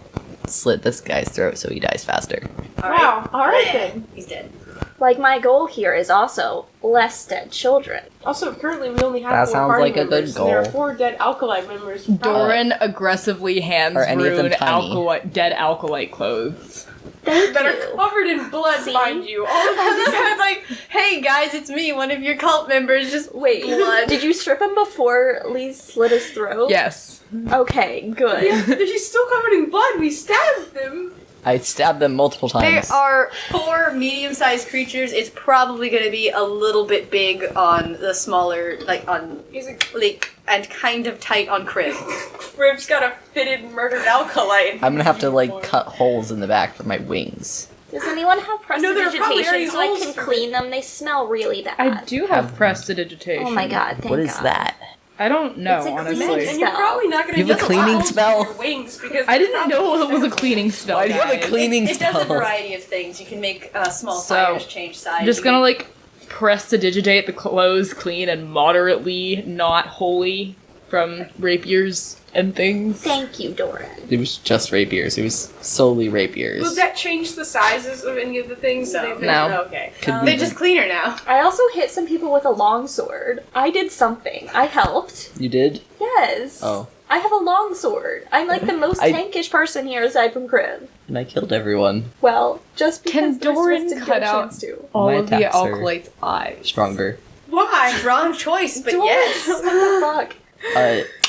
slit this guy's throat so he dies faster. Wow, alright then. He's dead. Like, my goal here is also less dead children. Also, currently we only have That 4 sounds party like a good members, and there are goal. 4 dead alkali members. Doran aggressively hands Are any of them Rune tiny? dead alkalite clothes. that are covered in blood, See? mind you. All of them. It's like, hey guys, it's me, one of your cult members. Just Wait, blood. did you strip him before Lee slit his throat? Yes. Okay, good. He's still covered in blood. We stabbed them. I stabbed them multiple There times. are 4 medium-sized creatures. It's probably going to be a little bit big on the smaller, like on He's a Lake, and kind of tight on Crib. Crib's got a fitted murdered alkali. I'm gonna have to, like, cut holes in the back for my wings. Does anyone have know there are probably already prestidigitation so I holes can for clean them? They smell really bad. I do have prestidigitation. Oh my god, thank What is God. that? I don't know, It's a honestly. cleaning And you're spell. probably not gonna You have a get cleaning holes spell? for your wings because I didn't know it was a cleaning spell. Why do you have a guys. cleaning It does a spell? variety of things. You can make small So, fires change size. I'm just You gonna can- like prestidigitate the clothes clean and moderately not holy from rapiers and things. Thank you, Doran. It was just rapiers. It was solely rapiers. Will that change the sizes of any of the things? No. No. Okay. Could They're we- just cleaner now. I also hit some people with a longsword. I did something. I helped. You did? Yes. Oh. I have a longsword. I'm like the most I- tankish person here aside from Crib. And I killed everyone. Well, just because Can the rest of us Doran didn't cut get a out chance to. all My of the attacks are alkalite's eyes? Stronger. Why? Wrong choice, but Doran, yes. what the fuck?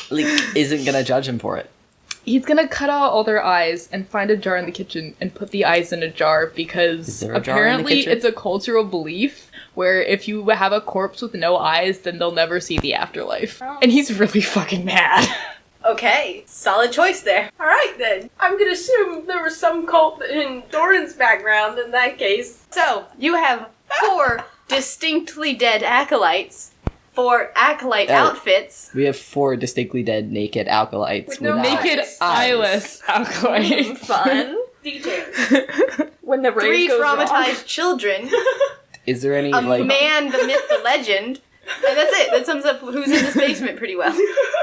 Link isn't gonna judge him for it. He's gonna cut out all their eyes and find a jar in the kitchen and put the eyes in a jar Is because there a jar in the apparently kitchen? it's a cultural belief where if you have a corpse with no eyes, then they'll never see the afterlife. Oh. And he's really fucking mad. Okay, solid choice there. Alright then. I'm gonna assume there was some cult in Doran's background in that case. So, you have 4 distinctly dead acolytes, 4 acolyte Oh. outfits. We have 4 distinctly dead naked acolytes With no without Naked eyes. eyeless acolytes. Fun. Details. When the 3 rave goes traumatized wrong. children. Is there any A like? man, the myth, the legend. And that's it. That sums up who's in this basement pretty well.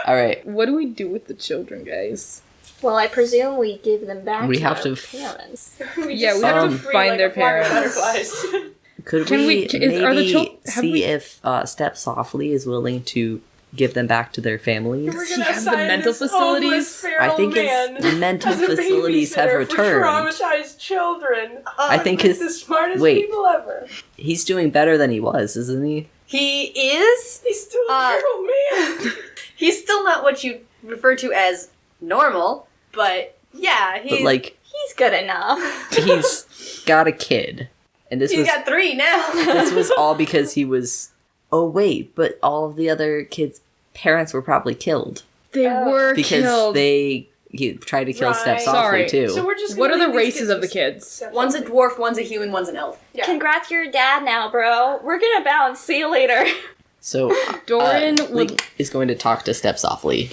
All right, What do we do with the children, guys? Well, I presume we give them back We to have their to parents. Yeah, we have to free, find their a flock of parents. butterflies. could Can we we- are the maybe have see we- if Step Softly is willing to give them back to their families? We're Does he gonna have the assign mental this facilities? homeless feral I think man his mental as a facilities have babysitter returned. For traumatized children. I think He's his the smartest wait. people ever. He's doing better than he was, isn't he? He is. He's still a feral man. He's still not what you refer to as normal, but yeah, But he's like, He's good enough. he's got a kid, and this he's was got 3 now. this was all because he was. Oh wait, but all of the other kids' parents were probably killed They were because killed. he tried to kill Step Right. Softly Sorry. too. So we're just What gonna are the leave these races of the with kids? Step One's a Softly. dwarf, one's a human, one's an elf. Yeah. Congrats, you're a dad now, bro. We're gonna bounce. See you later. So Doran would. Link is going to talk to Step Softly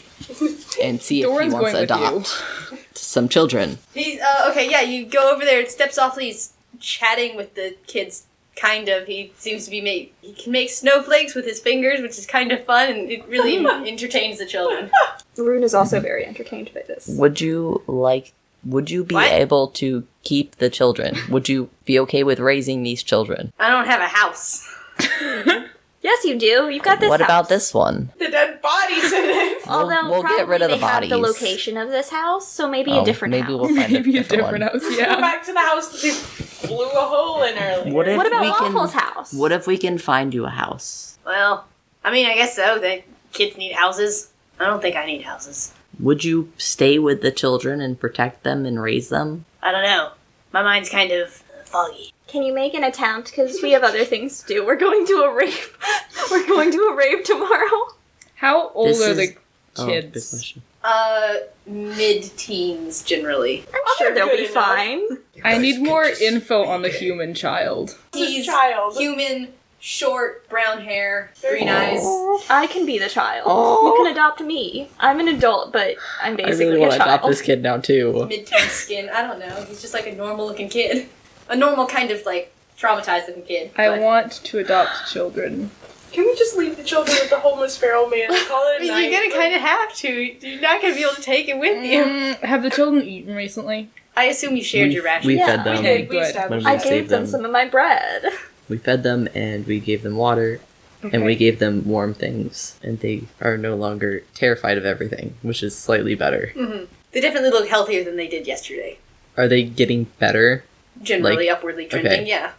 and see Doran's if he wants to going with adopt some children. He's okay. Yeah, you go over there. Step Softly. He's chatting with the kids. Kind of. He seems to be he can make snowflakes with his fingers, which is kind of fun, and it really entertains the children. Rune is also very entertained by this. Would you be What? able to keep the children? Would you be okay with raising these children? I don't have a house. Yes, you do. You've got this. What about house. this one? The dead bodies in it. Although we'll get rid of the probably they have the bodies. location of this house, so maybe Oh, a different maybe house. we'll find Maybe a different one. house, Go yeah. back to the house that they blew a hole in earlier. What if What about we Waffle's can? house? What if we can find you a house? Well, I mean, I guess so. The kids need houses. I don't think I need houses. Would you stay with the children and protect them and raise them? I don't know. My mind's kind of foggy. Can you make an attempt? Because we have other things to do. We're going to a rave. We're going to a rave tomorrow. How old This are is- the Oh, good kids? question. Mid-teens generally. I'm sure they'll good be enough. fine. You I guys need could more just info on the be gay. human child. He's child. human, short, brown hair, green Oh. eyes. I can be the child. Aw. You can adopt me. I'm an adult, but I'm I basically really a want to child. adopt this kid now too. Mid-teen skin. I don't know. He's just like a normal-looking kid. A normal kind of like traumatized-looking kid. I but- want to adopt children. Can we just leave the children with the homeless feral man and call it I a mean, night? you're gonna kind of have to. You're not gonna be able to take it with you. Have the children eaten recently? I assume you shared your ration. We Yeah. fed We them. did. We Good. established When I we that. gave saved them them. some of my bread. We fed them and we gave them water and we gave them warm things, and they are no longer terrified of everything, which is slightly better. They definitely look healthier than they did yesterday. Are they getting better? Generally Like- upwardly trending, okay. yeah.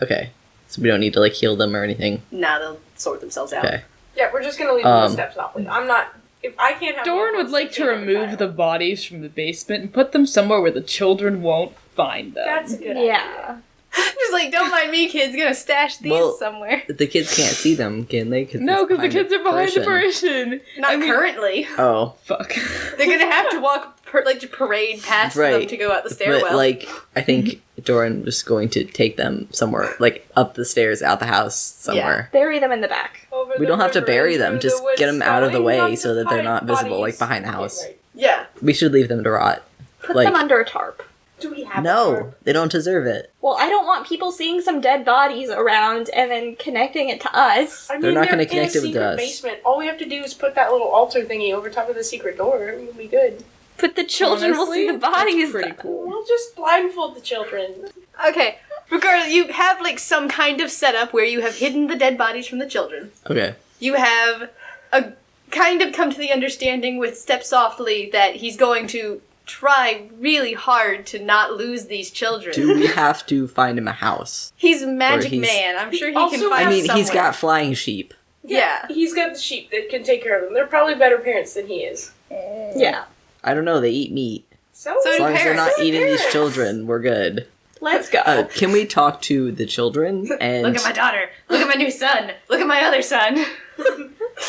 Okay, so we don't need to like heal them or anything. Nah, they'll sort themselves out. Okay. Yeah, we're just gonna leave them with Step Softly. I'm not. If I can't have. Doran would like to remove the bodies from the basement and put them somewhere where the children won't find them. That's a good idea. Yeah. Just like, don't mind me, kids. Gonna stash these Well- somewhere. The kids can't see them, can they? No, because the it's kids are behind the Parisian. Parisian. Not I mean- currently. Oh, Fuck. They're gonna have to walk, to parade past them Right. to go out the stairwell. but like I think Doran was going to take them somewhere, like up the stairs, out the house somewhere. Bury them in the back. Over We the don't have to river bury into them, the just woods, get them out of the going way on so to that they're find not visible, like bodies. behind the Okay, house. right. yeah. We should leave them to rot. Put Like- them under a tarp. Do we have? No, they don't deserve it. Well, I don't want people seeing some dead bodies around and then connecting it to us. I mean, They're not gonna in connect a it with secret us. basement. All we have to do is put that little altar thingy over top of the secret door, and we'll be good. But the children will see the bodies. Pretty cool. We'll just blindfold the children. Okay. Regardless, you have like some kind of setup where you have hidden the dead bodies from the children. Okay. You have a kind of come to the understanding with Step Softly that he's going to try really hard to not lose these children. Do we have to find him a house? He's a magic he's- man. I'm sure he Also, can find I mean, he's somewhere. got flying sheep. Yeah. He's got the sheep that can take care of them. They're probably better parents than he is. Yeah. I don't know, they eat meat. So So As do long as they're parents. not eating these parents. children, we're good. Let's go. Can we talk to the children? And Look at my daughter. Look at my new son. Look at my other son.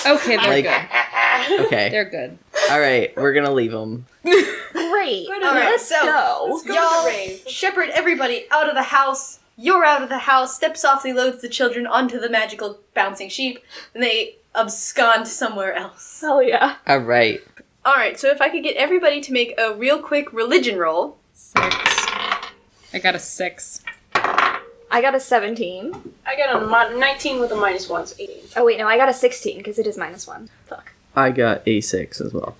Okay, they're Like- good. okay, They're good. all right, we're gonna leave them. Great. Good All right, Let's so go. Let's go y'all to the rave. shepherd everybody out of the house. You're out of the house. Step Softly loads the children onto the magical bouncing sheep, and they abscond somewhere else. Hell yeah. All right. Alright, so if I could get everybody to make a real quick religion roll. 6. I got a 6. I got a 17. I got a 19 with a -1, so 18. Oh wait, no, I got a 16 because it is -1. Fuck. I got a 6 as well.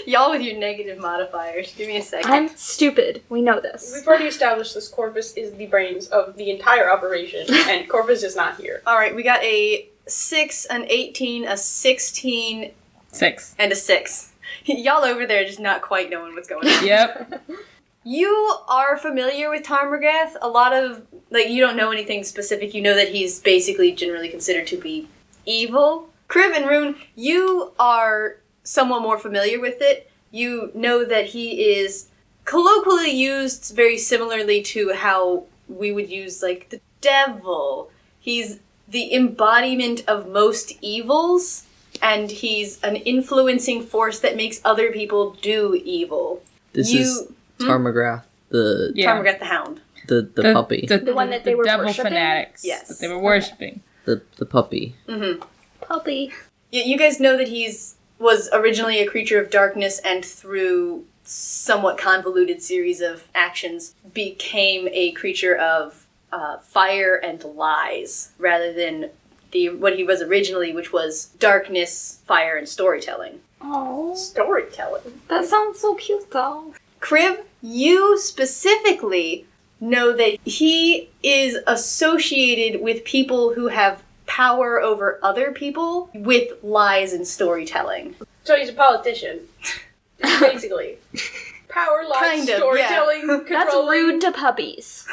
Y'all with your negative modifiers. Give me a second. I'm stupid. We know this. We've already established this. Corvus is the brains of the entire operation, and Corvus is not here. Alright, we got a 6, an 18, a 16, 6. and a 6. Y'all over there just not quite knowing what's going on. Yep. You are familiar with Tarmregath. A lot of, you don't know anything specific. You know that he's basically generally considered to be evil. Kriv and Rune, you are somewhat more familiar with it. You know that he is colloquially used very similarly to how we would use, the devil. He's the embodiment of most evils, and he's an influencing force that makes other people do evil. This is Tarmregath, the Tarmregath the Hound. the puppy. The one that they were devil worshipping? fanatics. Yes. That they were worshipping. The puppy. Mm-hmm. Puppy. You guys know that was originally a creature of darkness, and through somewhat convoluted series of actions became a creature of fire and lies, rather than what he was originally, which was darkness, fire, and storytelling. Oh, Storytelling. that sounds so cute though. Kriv, you specifically know that he is associated with people who have power over other people with lies and storytelling. So he's a politician. Basically. Power, lies, Kind of, storytelling, yeah. That's controlling. rude to puppies.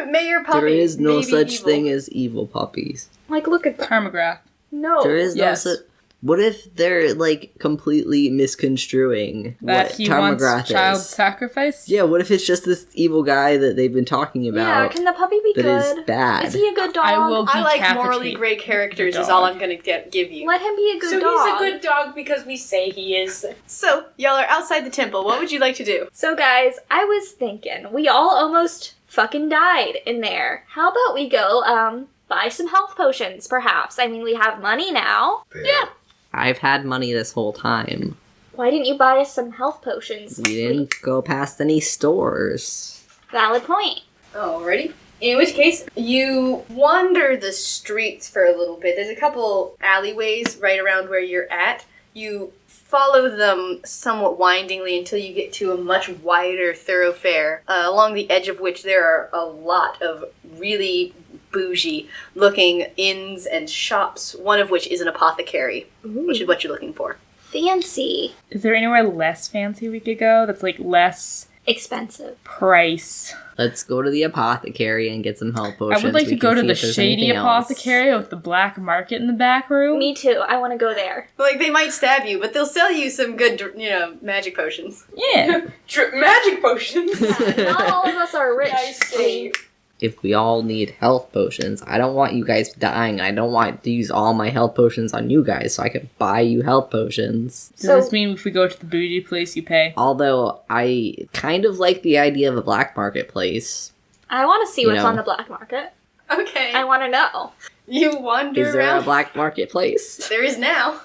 Mayor Puppy. There is no maybe such evil. thing as evil puppies. Like, look at that. Tarmregath. No. There is Yes. no such. What if they're completely misconstruing That what he wants Tarmregath child is? sacrifice? Yeah, what if it's just this evil guy that they've been talking Yeah, about can the puppy be that is good? bad? Is he a good dog? I will I like decapitate morally gray characters the is all dog. I'm going to give you. Let him be a good So dog. he's a good dog because we say he is. So, y'all are outside the temple. What would you like to do? So guys, I was thinking, we all almost fucking died in there. How about we go, buy some health potions, perhaps? I mean, we have money now. Yeah. I've had money this whole time. Why didn't you buy us some health potions? We didn't go past any stores. Valid point. Alrighty. In which case, you wander the streets for a little bit. There's a couple alleyways right around where you're at. You follow them somewhat windingly until you get to a much wider thoroughfare, along the edge of which there are a lot of really bougie looking inns and shops, one of which is an apothecary, which is what you're looking for. Fancy. Is there anywhere less fancy we could go that's less Expensive. price? Let's go to the apothecary and get some health potions. I would like We to go can to see the if there's shady anything else. apothecary with the black market in the back room. Me too. I want to go there. They might stab you, but they'll sell you some good, magic potions. Yeah. Magic potions. Not all of us are rich. Nice save. If we all need health potions, I don't want you guys dying. I don't want to use all my health potions on you guys, so I could buy you health potions. Does this mean if we go to the bougie place, you pay? Although, I kind of like the idea of a black marketplace. I want to see You what's know. on the black market. Okay. I want to know. You wander Is there around. a black marketplace? There is now.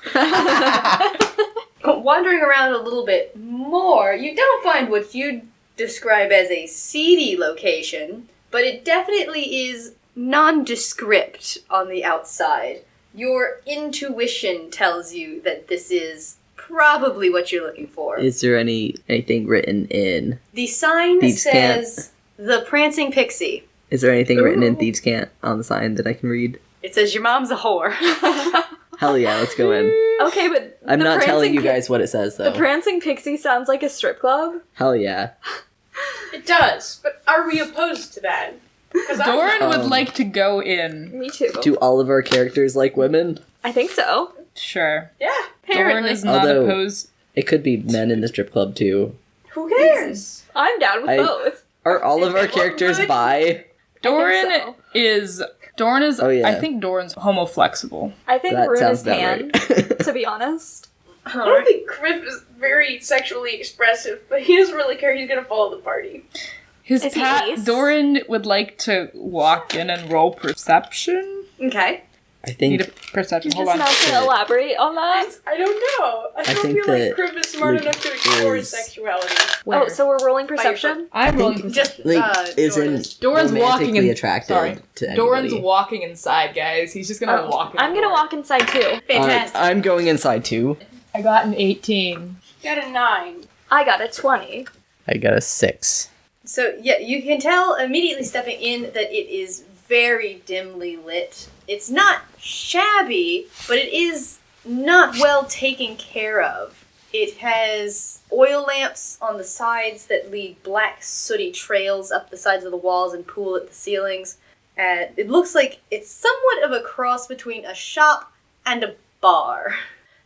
Wandering around a little bit more, you don't find what you'd describe as a seedy location, but it definitely is nondescript on the outside. Your intuition tells you that this is probably what you're looking for. Is there anything written in? The sign Thieves' Cant. says The Prancing Pixie. Is there anything written in Thieves' Cant on the sign that I can read? It says your mom's a whore. Hell yeah, let's go in. Okay, but I'm the not telling Prancing you guys what it says The though. Prancing Pixie sounds like a strip club. Hell yeah. It does, but are we opposed to that? Because Doran would Um, like to go in. Me too. Do all of our characters like women? I think so. Sure. yeah. Doran Apparently. is not Although- opposed. It could be men in the strip club too. Who cares? I'm down with I- both. Are all of If our they look characters good. bi? Doran so. is. Doran is. Oh, yeah. I think Doran's homoflexible. I think That Rune sounds is about pan, right. to be honest. I don't think Griff is very sexually expressive, but he doesn't really care. He's gonna follow the party. His Is he ace? Doran would like to walk in and roll perception. Okay. I Need think a perception. Hold Just on. not to elaborate on that. I don't know. I don't think feel like that Crib is smart Luke enough to explore his is- sexuality. Oh, so we're rolling perception? I'm rolling think- perception. Just isn't Doran's walking romantically in. attracted Sorry. to anybody. Doran's walking inside, guys. He's just gonna walk. In I'm the gonna door. walk inside too. Fantastic. I'm going inside too. I got an 18. Got a 9. I got a 20. I got a 6. So, yeah, you can tell immediately stepping in that it is very dimly lit. It's not shabby, but it is not well taken care of. It has oil lamps on the sides that lead black, sooty trails up the sides of the walls and pool at the ceilings. And it looks like it's somewhat of a cross between a shop and a bar.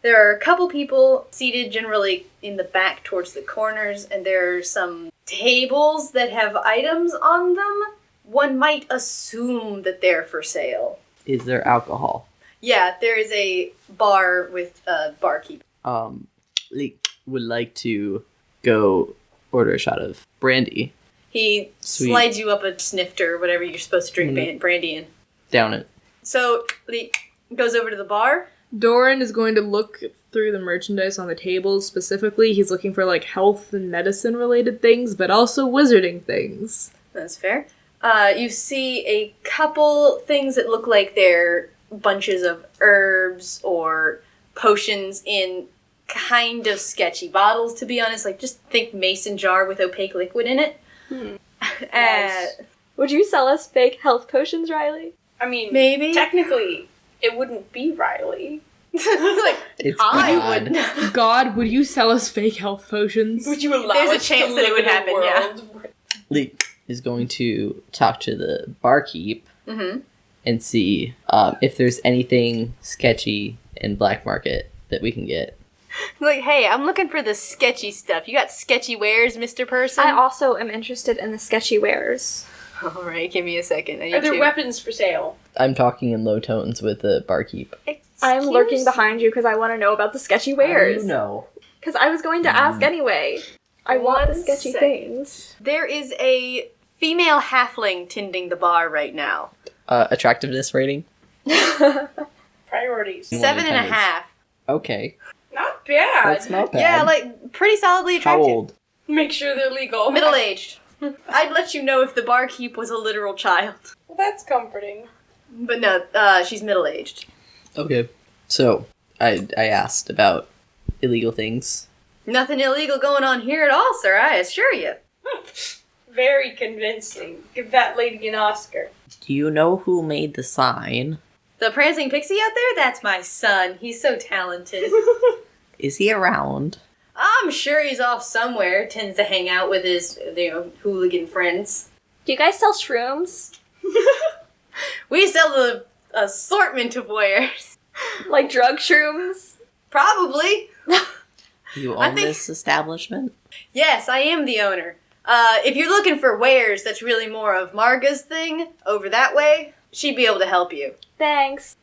There are a couple people seated generally in the back towards the corners, and there are some tables that have items on them. One might assume that they're for sale. Is there alcohol? Yeah, there is a bar with a barkeep. Would like to go order a shot of brandy. He Sweet. slides you up a snifter, whatever you're supposed to drink brandy in. Down it. So he goes over to the bar. Doran is going to look through the merchandise on the tables specifically. He's looking for like health and medicine related things, but also wizarding things. That's fair. You see a couple things that look like they're bunches of herbs or potions in kind of sketchy bottles, to be honest. Like, just think mason jar with opaque liquid in it. Nice. Would you sell us fake health potions, Riley? I mean, Maybe. technically, it wouldn't be Riley. Like, It's I God. would. God, would you sell us fake health potions? Would you allow There's a us chance to that it live would in a happen, yeah. world where- Leek is going to talk to the barkeep Mm-hmm. and see if there's anything sketchy in black market that we can get. Like, hey, I'm looking for the sketchy stuff. You got sketchy wares, Mr. Person? I also am interested in the sketchy wares. All right, give me a second. I need Are there to... weapons for sale? I'm talking in low tones with the barkeep. I'm lurking behind you because I want to know about the sketchy wares. know. Because I was going to ask anyway. I want the One sketchy second. things. There is a female halfling tending the bar right now. Attractiveness rating? Priorities. One 7.5. Okay. Not bad. That's not bad. Yeah, like, pretty solidly How attractive. old? Make sure they're legal. Middle-aged. I'd let you know if the barkeep was a literal child. Well, that's comforting. But no, she's middle-aged. Okay. So, I asked about illegal things. Nothing illegal going on here at all, sir, I assure you. Very convincing. Give that lady an Oscar. Do you know who made the sign? The prancing pixie out there? That's my son. He's so talented. Is he around? I'm sure he's off somewhere. Tends to hang out with his, hooligan friends. Do you guys sell shrooms? We sell the assortment of wares. Like drug shrooms? Probably. You I own think- this establishment? Yes, I am the owner. If you're looking for wares, that's really more of Marga's thing, over that way, she'd be able to help you. Thanks.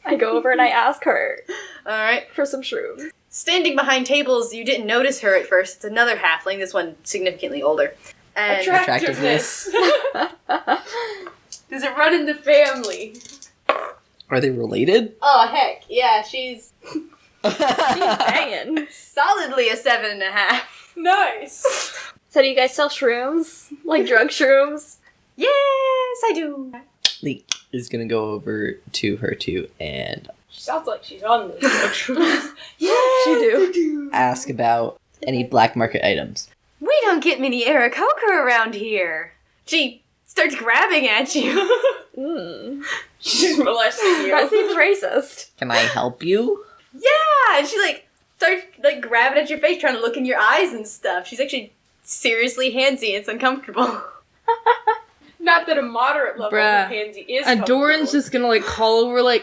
I go over and I ask her Alright. for some shrooms. Standing behind tables, you didn't notice her at first. It's another halfling, this one significantly older. And Attractiveness. Does it run in the family? Are they related? oh, heck, yeah, she's Bangin'. solidly a 7.5. Nice. So do you guys sell shrooms? Like drug shrooms? Yes, I do. Leek is gonna go over to her too and She sounds like she's on this. Yeah, she do. ask about any black market items. We don't get many Aarakocra around here. She starts grabbing at you. Mm. She's molesting you. That seems racist. Can I help you? Yeah, and she starts grabbing at your face, trying to look in your eyes and stuff. She's actually seriously handsy. It's uncomfortable. Not that a moderate level Bruh. of pansy is And Doran's just gonna call over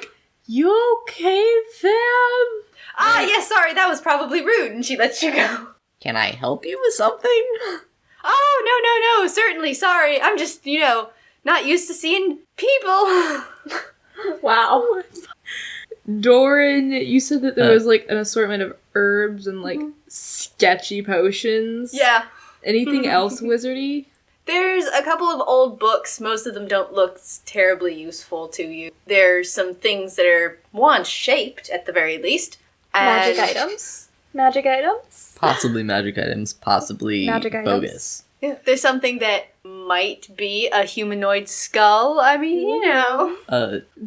you okay, fam? Ah, yes, sorry, that was probably rude, and she lets you go. Can I help you with something? Oh, no, certainly, sorry. I'm just, not used to seeing people. Wow. Doran, you said that there was an assortment of herbs and sketchy potions. Yeah. Anything else wizardy? There's a couple of old books. Most of them don't look terribly useful to you. There's some things that are wand-shaped, at the very least. And Magic items? Magic items? Possibly magic items, possibly Magic items. bogus. Yeah. There's something that might be a humanoid skull. I mean, you know.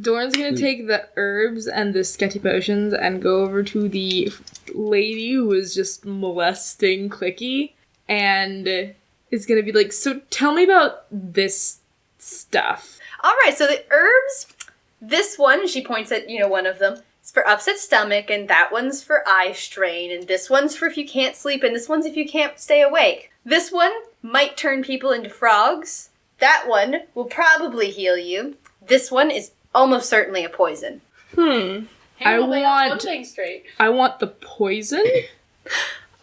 Doran's gonna take the herbs and the sketchy potions and go over to the lady who is just molesting Clicky and is gonna be like, so tell me about this stuff. Alright, so the herbs, this one, she points at, one of them, is for upset stomach, and that one's for eye strain, and this one's for if you can't sleep, and this one's if you can't stay awake. This one might turn people into frogs. That one will probably heal you. This one is almost certainly a poison. Hey, I well, they got one want- thing straight. I want the poison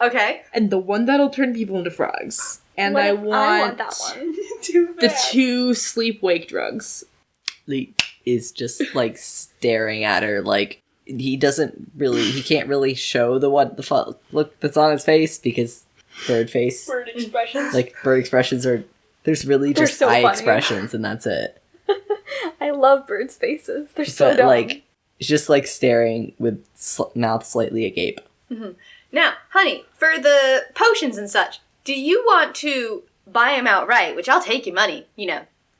Okay. and the one that'll turn people into frogs. And What I if want that one. the 2 sleep-wake drugs. Lee is just like staring at her like he can't really show the look that's on his face because bird face. Bird expressions. Like bird expressions there's really They're just so eye funny. expressions and that's it. I love birds' faces. They're so But dumb. like it's just like staring with mouth slightly agape. Now, honey, for the potions and such, do you want to buy them outright, which I'll take your money,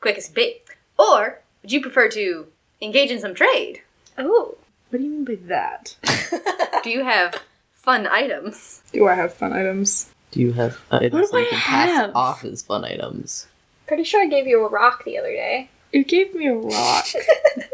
quick as can be? Or would you prefer to engage in some trade? Oh. What do you mean by that? Do you have fun items? Do I have fun items? Do you have items What do that you I can pass have? off as fun items? Pretty sure I gave you a rock the other day. You gave me a rock.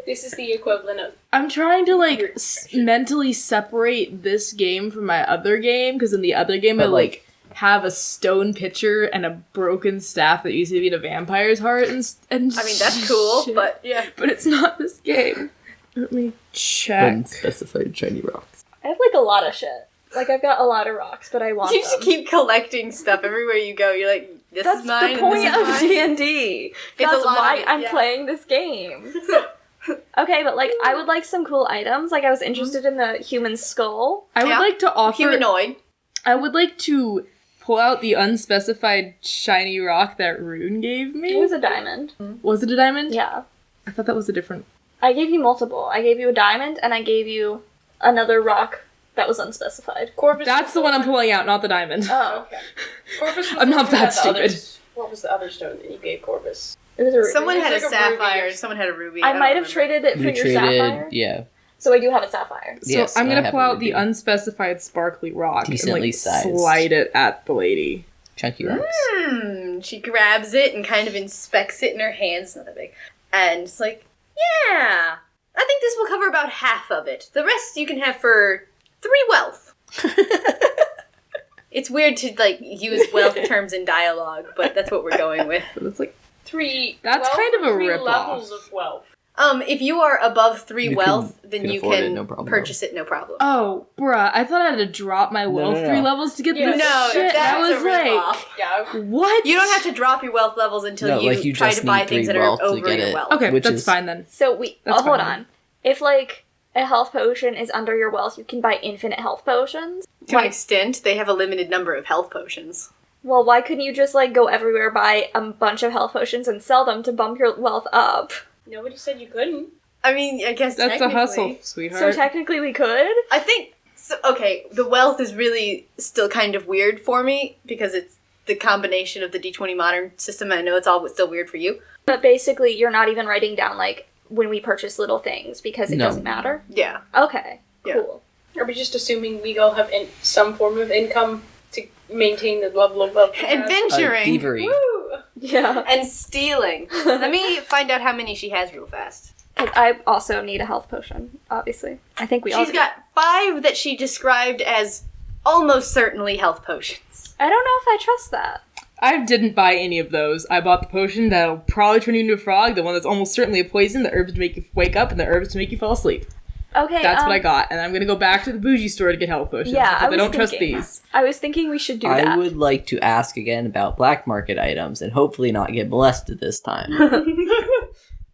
This is the equivalent of I'm trying to like Your mentally separate this game from my other game because in the other game But, I like have a stone pitcher and a broken staff that used to be in a vampire's heart and I mean, that's cool, shit. but yeah. But it's not this game. Let me check. Unspecified shiny rocks. I have like a lot of shit. Like I've got a lot of rocks, but I want You them. just keep collecting stuff everywhere you go. You're like, this That's is mine, the point and this of is mine. D&D. a That's lot of why it, I'm yeah. playing this game. Okay, but like I would like some cool items. Like I was interested in the human skull. I would Yeah. like to offer. Humanoid. I would like to pull out the unspecified shiny rock that Rune gave me. It was a diamond. Was it a diamond? Yeah. I thought that was a different. I gave you multiple. I gave you a diamond and I gave you another rock that was unspecified. Corvus. That's the one I'm pulling out, not the diamond. Oh. Okay. Corvus was I'm the not one who that had the other stupid. What was the other stone that you gave Corvus? It was a ruby. Someone It was had like a a ruby sapphire, or- someone had a ruby. I don't might have remember. traded it for We your traded, sapphire. yeah. So I do have a sapphire. So Yes, I'm I gonna have pull a out the ruby. unspecified sparkly rock Decently and like sized. slide it at the lady. Chunky rocks. She grabs it and kind of inspects it in her hands. Not that big. And it's like, yeah, I think this will cover about half of it. The rest you can have for 3 wealth. It's weird to use wealth terms in dialogue, but that's what we're going with. But it's like 3. That's kind of a 3 rip-off. levels of wealth. If you are above 3 You wealth, can then you afford it, can no problem. purchase it, no problem. oh, bruh, I thought I had to drop my wealth no, 3 no. levels to get Yeah, this no, shit. that's I was a rip-off. Yeah. like, what? You don't have to drop your wealth levels until No, you, like, you try just to buy need things 3 that are wealth to over get your it. wealth. Okay, Which that's is- fine then. So That's hold fine. on. If like a health potion is under your wealth, you can buy infinite health potions. To an extent, they have a limited number of health potions. Well, why couldn't you just like go everywhere, buy a bunch of health potions and sell them to bump your wealth up? Nobody said you couldn't. I mean, I guess That's a technically- hustle, sweetheart. So technically we could? I think, so, okay, the wealth is really still kind of weird for me because it's the combination of the D20 modern system. I know it's all still weird for you. But basically you're not even writing down like when we purchase little things because it No. doesn't matter? Yeah. Okay. Yeah. Cool. Are we just assuming we all have some form of income to maintain the level of wealth? we have? Adventuring. Thievery. Woo! Yeah. And stealing. Let me find out how many she has real fast. 'Cause I also need a health potion, obviously. I think we all She's do. got 5 that she described as almost certainly health potions. I don't know if I trust that. I didn't buy any of those. I bought the potion that'll probably turn you into a frog, the one that's almost certainly a poison, the herbs to make you wake up, and the herbs to make you fall asleep. Okay, That's what I got, and I'm gonna go back to the bougie store to get health potions, Yeah, because I was don't trust thinking. these. I was thinking we should do I that. would like to ask again about black market items and hopefully not get molested this time.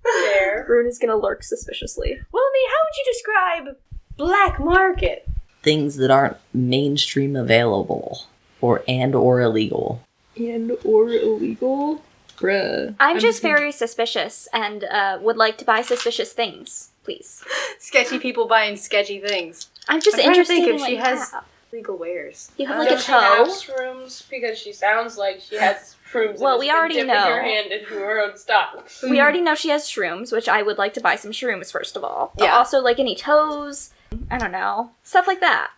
There. Rune is gonna lurk suspiciously. Well, I mean, how would you describe black market? Things that aren't mainstream available or illegal. And or illegal. Bruh. I'm just very suspicious and would like to buy suspicious things, please. Sketchy people buying sketchy things. I'm just I'm trying to interested think in if what she you has have. legal wares. You have like a Does she have toe. shrooms? Because she sounds like she has shrooms. Well, and we has been already dipping know. her hand into her own stock. We already know she has shrooms, which I would like to buy some shrooms first of all. But Yeah. also, like any toes, I don't know, stuff like that.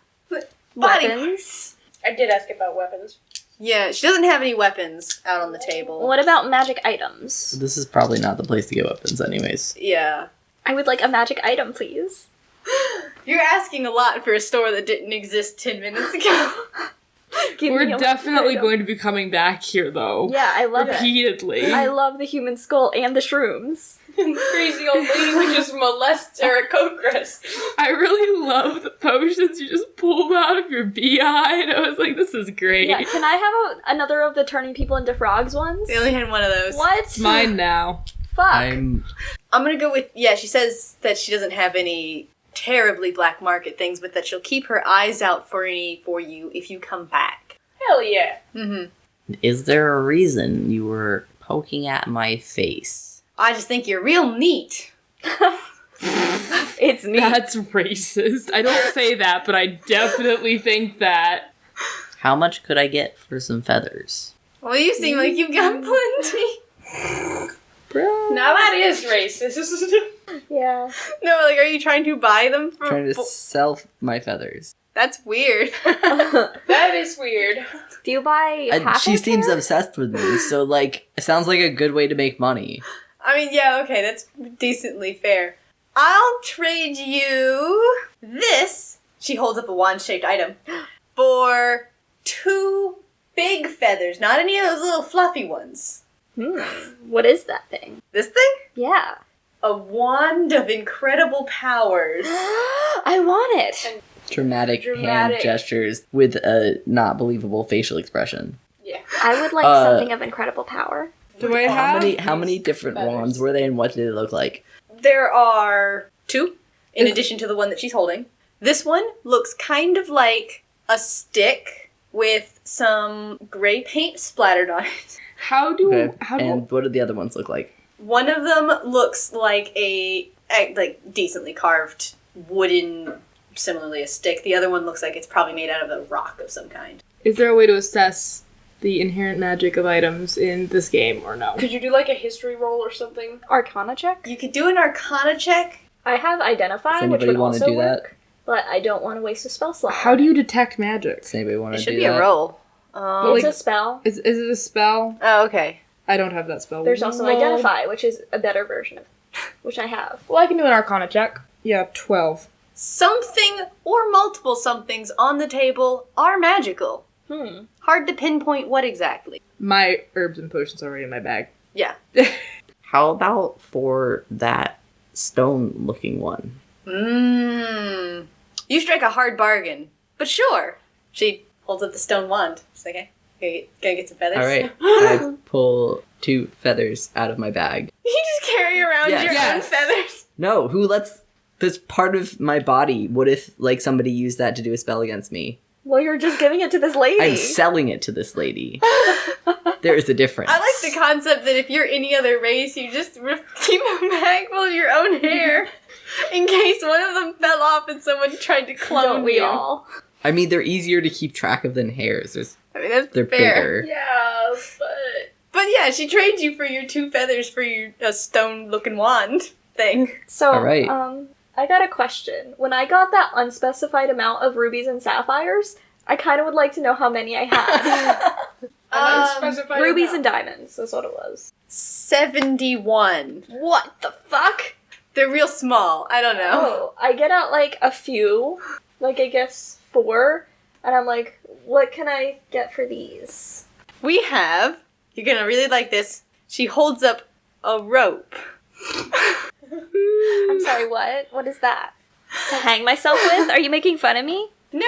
Body Weapons. I did ask about weapons. Yeah, she doesn't have any weapons out on the table. What about magic items? This is probably not the place to get weapons, anyways. Yeah. I would like a magic item, please. You're asking a lot for a store that didn't exist 10 minutes ago. Give We're me a definitely item. going to be coming back here, though. Yeah, I love it. Repeatedly. I love the human skull and the shrooms. Crazy old lady who just molests Aarakocras. I really love the potions you just pulled out of your behind. I was like, this is great. Yeah, can I have another of the turning people into frogs ones? They only had one of those. What? It's mine now. Fuck. I'm I'm gonna go with, yeah, she says that she doesn't have any terribly black market things, but that she'll keep her eyes out for you if you come back. Hell yeah. Mm-hmm. Is there a reason you were poking at my face? I just think you're real neat. It's neat. That's racist. I don't say that, but I definitely think that. How much could I get for some feathers? Well, you seem like you've got plenty. Bro. Now that is racist. Yeah. No, like, are you trying to buy them for... Trying to sell my feathers. That's weird. That is weird. Do you buy half She a seems pair? obsessed with me, so like, it sounds like a good way to make money. I mean, yeah, okay, that's decently fair. I'll trade you this. She holds up a wand-shaped item. For 2 big feathers, not any of those little fluffy ones. What is that thing? This thing? Yeah. A wand of incredible powers. I want it. Dramatic hand Dramatic. gestures with a not believable facial expression. Yeah. I would like something of incredible power. Do I have? How many different feathers. wands were they, and what did they look like? There are 2, in addition to the one that she's holding. This one looks kind of like a stick with some gray paint splattered on it. How do And what did the other ones look like? One of them looks like a decently carved wooden, similarly a stick. The other one looks like it's probably made out of a rock of some kind. is there a way to assess the inherent magic of items in this game or no? Could you do like a history roll or something? Arcana check? You could do an Arcana check. I have Identify, Does which anybody would want to also do work, but I don't want to waste a spell slot. How do you detect magic? Does anybody want It to should do be that? a roll. It's like- a spell. Is it a spell? Oh, okay. I don't have that spell. There's also Well- Identify, which is a better version of which I have. Well, I can do an Arcana check. Yeah, 12. Something or multiple somethings on the table are magical. Hard to pinpoint what exactly. My herbs and potions are already in my bag. Yeah. How about for that stone-looking one? You strike a hard bargain, but sure. She holds up the stone wand. She's like, okay, gonna get some feathers. All right, I pull 2 feathers out of my bag. You just carry around Yes. your Yes. own feathers. No, who lets this part of my body? What if like somebody used that to do a spell against me? Well, you're just giving it to this lady. I'm selling it to this lady. There is a difference. I like the concept that if you're any other race, you just keep a bag full of your own hair in case one of them fell off and someone tried to clone Don't we you. all? I mean, they're easier to keep track of than hairs. I mean, that's They're fair. bigger. Yeah, But yeah, she trades you for your 2 feathers for your stone-looking wand thing. So, All right. I got a question. When I got that unspecified amount of rubies and sapphires, I kind of would like to know how many I had. unspecified Rubies amount. and diamonds, that's what it was. 71. What the fuck? They're real small. I don't know. Oh, I get out like a few, like I guess 4, and I'm like, what can I get for these? We have, you're gonna really like this, she holds up a rope. I'm sorry, what? What is that? To hang myself with? Are you making fun of me? No.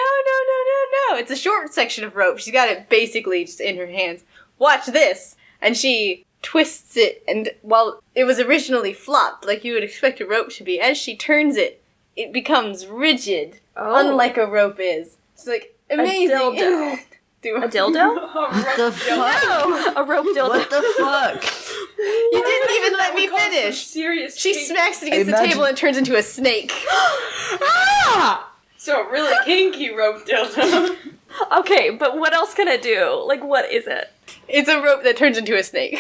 It's a short section of rope. She's got it basically just in her hands. Watch this. And she twists it, and while it was originally flopped, like you would expect a rope to be, as she turns it, it becomes rigid, unlike a rope is. It's like amazing. dildo. A dildo? What the fuck? A rope dildo. What the fuck? You didn't even let me That would cause some finish. Serious She kink. smacks it against the Imagine- table and turns into a snake. So a really kinky rope dildo. Okay, but what else can it do? Like, what is it? It's a rope that turns into a snake.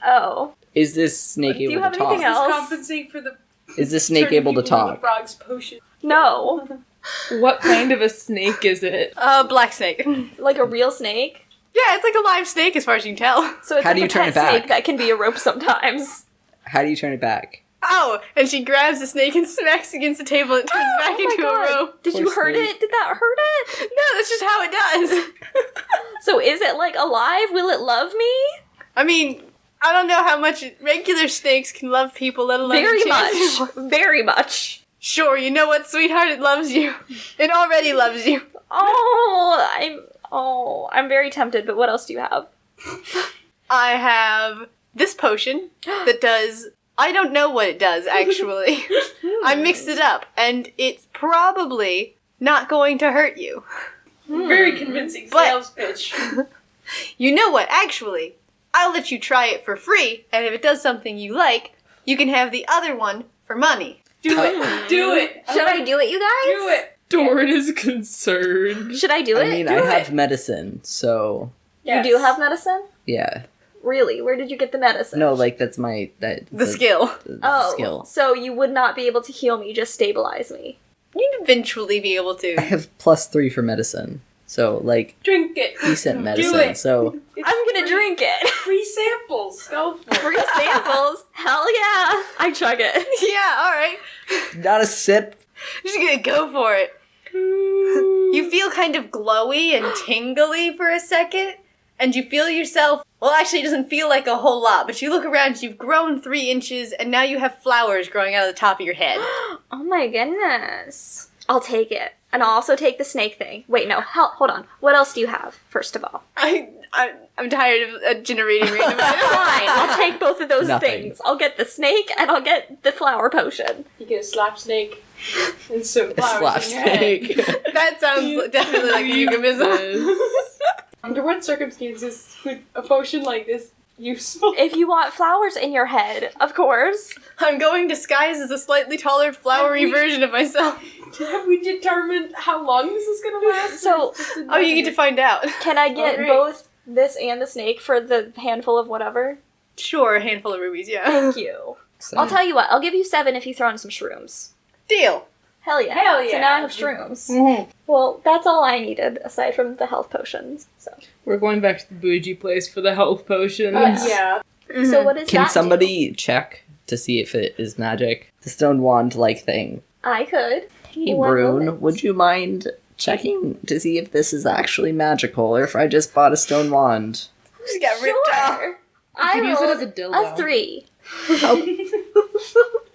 Oh. Is this snake Do you able have to talk? anything else? Compensate for the Is this snake turning able to people into talk? Frog's potion. No. What kind of a snake is it? Black snake. Like a real snake? Yeah, it's like a live snake as far as you can tell. So it's How like do you a turn pet it back? snake that can be a rope sometimes. How do you turn it back? Oh, and she grabs the snake and smacks against the table and it turns back Oh my into God. a rope. Did Poor you hurt snake. it? Did that hurt it? No, that's just how it does. So is it like alive? Will it love me? I mean, I don't know how much regular snakes can love people, let alone Very enchanted much. ones. Very much. Sure, you know what, sweetheart? It loves you. It already loves you. I'm very tempted, but what else do you have? I have this potion that does... I don't know what it does, actually. I mixed it up, and it's probably not going to hurt you. Very convincing But- sales pitch. You know what, actually? I'll let you try it for free, and if it does something you like, you can have the other one for money. Do it. Do it. Should I do it, you guys? Do it. Doran is concerned. Should I do it? I mean, Do I it. have medicine, so Yes. You do have medicine? yeah. Really? Where did you get the medicine? No, like that's my The skill. Oh, skill. so you would not be able to heal me, just stabilize me. You'd eventually be able I to. have +3 for medicine, so like Drink it. decent medicine. it. So It's I'm gonna free. drink it. Free samples. Go for it. Free samples. Hell yeah. I chug it. Yeah, alright. not a sip. Just gonna go for it. You feel kind of glowy and tingly for a second, and you feel yourself. Well, actually, it doesn't feel like a whole lot, but you look around, you've grown 3 inches, and now you have flowers growing out of the top of your head. Oh my goodness. I'll take it. And I'll also take the snake thing. Wait, no. Hold on. What else do you have, first of all? I'm tired of generating random items. Fine. I'll take both of those Nothing. things. I'll get the snake and I'll get the flower potion. You get a slap snake and some A flowers slap in your head. snake. That sounds definitely like a euphemism. Under what circumstances would a potion like this useful? If you want flowers in your head, of course. I'm going disguised as a slightly taller, flowery version of myself. Have we determined how long this is gonna last? So, Oh, you get to find out. can I get Alright. both this and the snake for the handful of whatever? Sure, a handful of rubies, yeah. Thank you. So, I'll tell you what, I'll give you 7 if you throw in some shrooms. Deal. Hell yeah. Hell So yeah. now I have shrooms. Well, that's all I needed, aside from the health potions. So, We're going back to the bougie place for the health potions. Yeah. so what does can that somebody check to see if it is magic? The stone wand like thing. do? I could. Hey, One Brune, moment. would you mind checking to see if this is actually magical or if I just bought a stone wand? Just got ripped off. Sure. I could use it rolled as a dildo. a 3.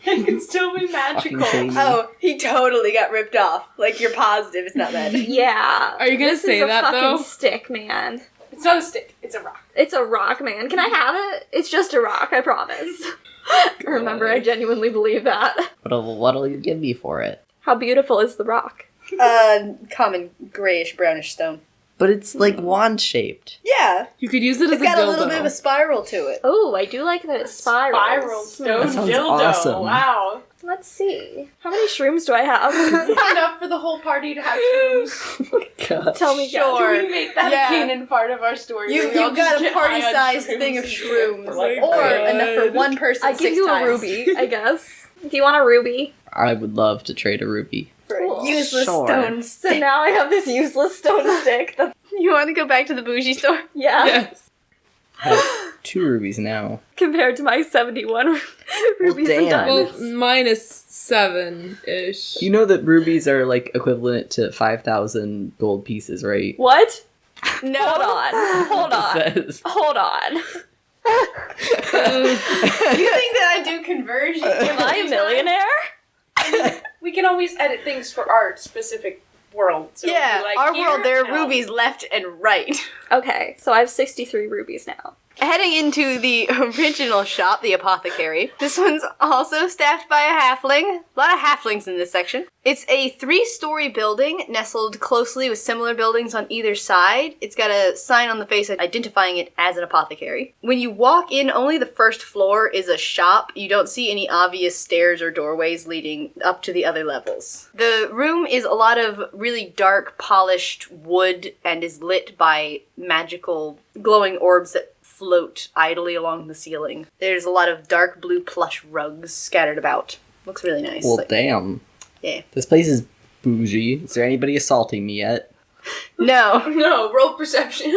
It can still be Fucking magical. crazy. Oh, he totally got ripped off. Like, you're positive it's not magic. Yeah. Are you gonna this say is a that, fucking though? stick, man. It's not a stick. It's a rock. It's a rock, man. Can I have it? It's just a rock, I promise. Remember, I genuinely believe that. What'll you give me for it? How beautiful is the rock? Common grayish brownish stone. But it's like wand shaped. Yeah, You could use it it's as a got dildo. a little bit of a spiral to it. Oh, I do like that it spirals. Spiral stone That sounds dildo. awesome. Wow. Let's see. How many shrooms do I have? Enough for the whole party to have shrooms. God. Tell me, Sure. Can we make that Yeah. a canon part of our story? You where we all got just a get high on party-sized thing of shrooms, for like or a day. enough for one person I give 6 you times. a ruby, I guess. Do you want a ruby? I would love to trade a ruby. For Cool. a useless Sure. stone So stick. now I have this useless stone stick. That's, You want to go back to the bougie store? yeah, Yes. I have 2 rubies now. compared to my 71 rubies and damn. Well, diamonds. minus 7-ish. You know that rubies are like equivalent to 5,000 gold pieces, right? What? No. Hold on. Hold on. Says. Hold on. You think that I do conversion? Am I a millionaire? We can always edit things for our specific world. So Yeah, like, our here, world, there are no. rubies left and right. Okay, so I have 63 rubies now. Heading into the original shop, the apothecary. This one's also staffed by a halfling. A lot of halflings in this section. It's a 3-story building nestled closely with similar buildings on either side. It's got a sign on the face identifying it as an apothecary. When you walk in, only the first floor is a shop. You don't see any obvious stairs or doorways leading up to the other levels. The room is a lot of really dark, polished wood and is lit by magical glowing orbs that float idly along the ceiling. There's a lot of dark blue plush rugs scattered about. Looks really nice. Well, damn. Yeah. This place is bougie. Is there anybody assaulting me yet? No. No, roll perception.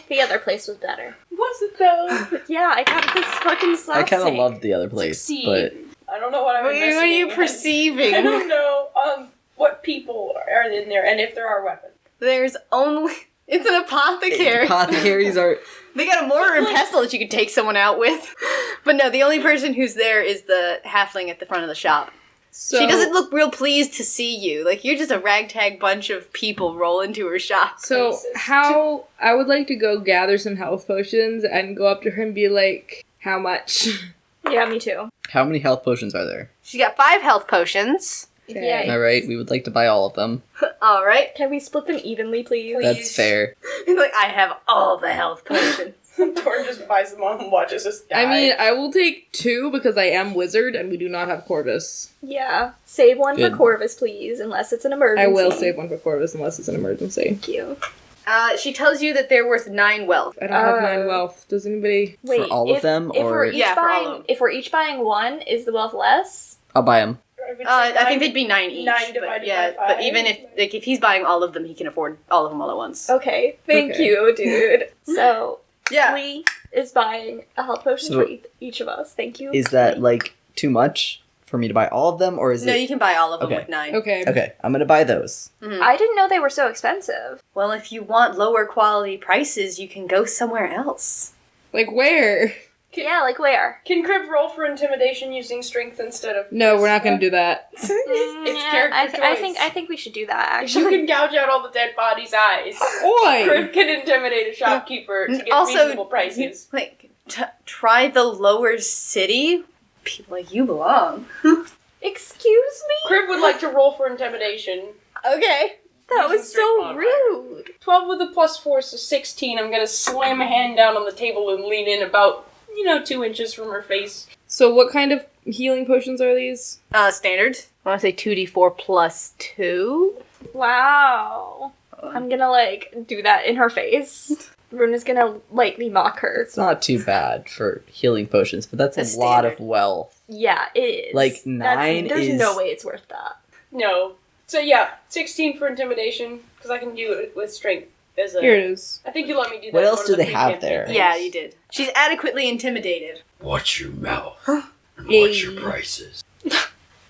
The other place was better. Was it though? Yeah, I got this fucking sauce. I kind of tank. loved the other place, Succeed. but I don't know what I'm What are you investigating. I perceiving? don't know what people are in there and if there are weapons. There's only... It's an apothecary. apothecaries are... They got a mortar and pestle that you could take someone out with. But no, the only person who's there is the halfling at the front of the shop. So, She doesn't look real pleased to see you. Like, you're just a ragtag bunch of people roll into her shop. So how I would like to go gather some health potions and go up to her and be like, how much? Yeah, me too. How many health potions are there? She's got 5 health potions. Yeah. Alright, we would like to buy all of them. Alright. Can we split them evenly, please? That's fair. Like, I have all the health potions. Tor just buys them all and watches us die. I mean, I will take 2 because I am wizard and we do not have Corvus. Yeah. Save one Good. for Corvus, please, unless it's an emergency. I will save one for Corvus unless it's an emergency. Thank you. She tells you that they're worth 9 wealth. I don't have 9 wealth. Does anybody... Wait, all of them, if or- we're each Yeah, for all buying, of them. if we're each buying 1, is the wealth less? I'll buy them. I think they'd be 9 each. 9 but divided yeah, by 5. but even if he's buying all of them, he can afford all of them all at once. Okay, thank Okay. you, dude. So, Yeah. Lee is buying a health potion So- for each of us. Thank you. Is that, like, too much for me to buy all of them, or is No, it... you can buy all of them Okay. with 9. Okay. Okay, I'm gonna buy those. I didn't know they were so expensive. Well, if you want lower quality prices, you can go somewhere else. Like where? Yeah, like where? Can Crib roll for intimidation using strength instead of... No, we're not going to do that. It's Yeah, character choice. I think we should do that, If you actually. can gouge out all the dead bodies' eyes, Oi! Crib can intimidate a shopkeeper to get Also- reasonable prices. Like, try the lower city? People like you belong. Excuse me? Crib would like to roll for intimidation. Okay. That was Using strength so modifier. rude. 12 with a +4, so 16. I'm gonna slam a hand down on the table and lean in about, 2 inches from her face. So what kind of healing potions are these? Standard. I want to say 2d4 plus 2. Wow. I'm gonna, do that in her face. Runa's gonna lightly mock her. It's not too bad for healing potions, but that's That's a lot of standard. wealth. Yeah, it is. Like, 9 There's is- no way it's worth that. No. So yeah, 16 for intimidation, because I can do it with strength. As a, Here it is. I think you let me do that. What in else one do of the they have pre-campaign there? things. Yeah, you did. She's adequately intimidated. Watch your mouth and watch your prices.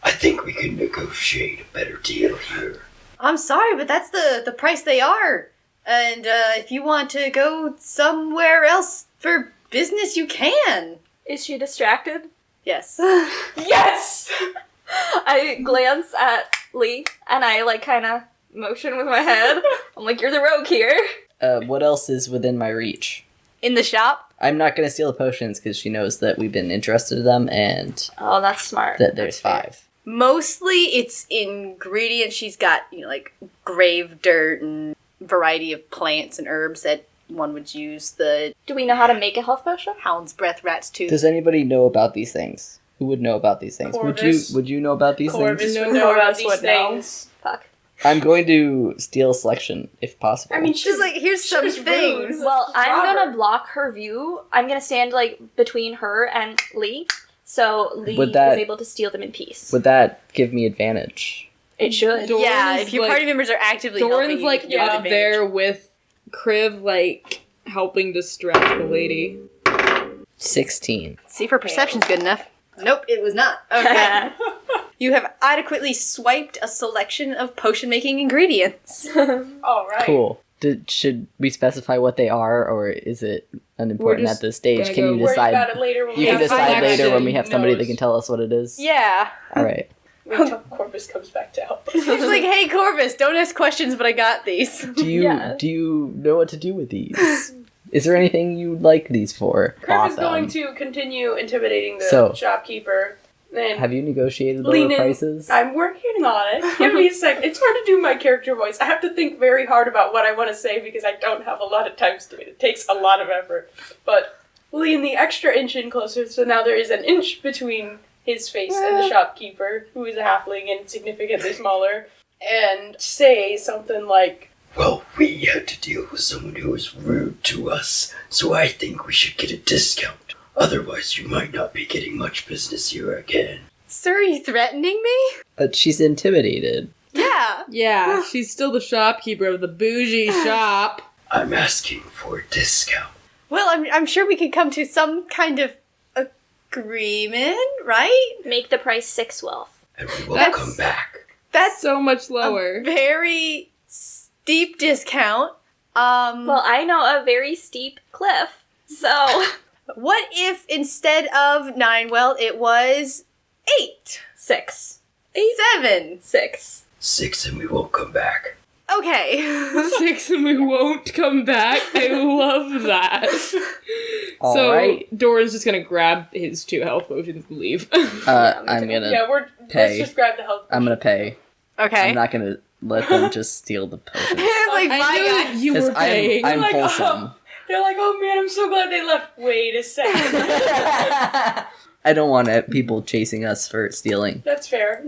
I think we can negotiate a better deal here. I'm sorry, but that's the price they are. And if you want to go somewhere else for business, you can. Is she distracted? Yes. Yes! I glance at Lee and I kind of motion with my head. I'm like, you're the rogue here. What else is within my reach? In the shop? I'm not gonna steal the potions because she knows that we've been interested in them and Oh, that's smart. that there's That's 5. Mostly it's ingredients. She's got, grave dirt and variety of plants and herbs that one would use. The Do we know how to make a health potion? hound's breath, rat's tooth. Does anybody know about these things? Who would know about these things? Corvus. Would you know about these Corvus things? would know about Corvus these would know. things. Fuck. I'm going to steal selection if possible. I mean, She's like, here's some she's things. rude. Well, I'm Robert. gonna block her view. I'm gonna stand between her and Lee, so Lee Would that- is able to steal them in peace. would that give me advantage? It should. Doran's, Yeah, if your like- party members are actively helping Doran's you, like you have up advantage. there with Kriv, helping distract the lady. 16. See if her perception's good enough. Nope, it was not. Okay. You have adequately swiped a selection of potion-making ingredients. Alright. Cool. Should we specify what they are, or is it unimportant just at this stage? gonna Can go you Worry about decide? it later when You we can have decide someone later when we who have somebody that knows. can tell us what it is. Yeah. All right. Wait till Corvus comes back to help us. She's like, hey, Corvus, don't ask questions, but I got these. Do you Yeah. do you know what to do with these? Is there anything you'd like these for? Crib is Bought going them. to continue intimidating the So- shopkeeper. And Have you negotiated lower lean in. prices? I'm working on it. Give me a sec. It's hard to do my character voice. I have to think very hard about what I want to say because I don't have a lot of time to it. It takes a lot of effort. But lean the extra inch in closer, so now there is an inch between his face and the shopkeeper, who is a halfling and significantly smaller, and say something like, Well, we had to deal with someone who was rude to us, so I think we should get a discount. Otherwise, you might not be getting much business here again. Sir, are you threatening me? But she's intimidated. Yeah. Yeah, she's still the shopkeeper of the bougie shop. I'm asking for a discount. Well, I'm sure we can come to some kind of agreement, right? Make the price 6 wealth. And we will That's- come back. That's So much a lower. very steep discount. Well, I know a very steep cliff, so What if instead of 9 wealth, it was 8? 6. 7? 6. 6 and we won't come back. Okay. 6 and we won't come back. I love that. All So right. Doran's just gonna grab his 2 health potions and leave. I'm gonna let's pay. just grab the health. I'm gonna pay. Okay. I'm not gonna let them just steal the potions. like, I my knew God. that you 'Cause were paying. I'm Like, wholesome. They're like, oh man, I'm so glad they left. Wait a second. I don't want people chasing us for stealing. That's fair.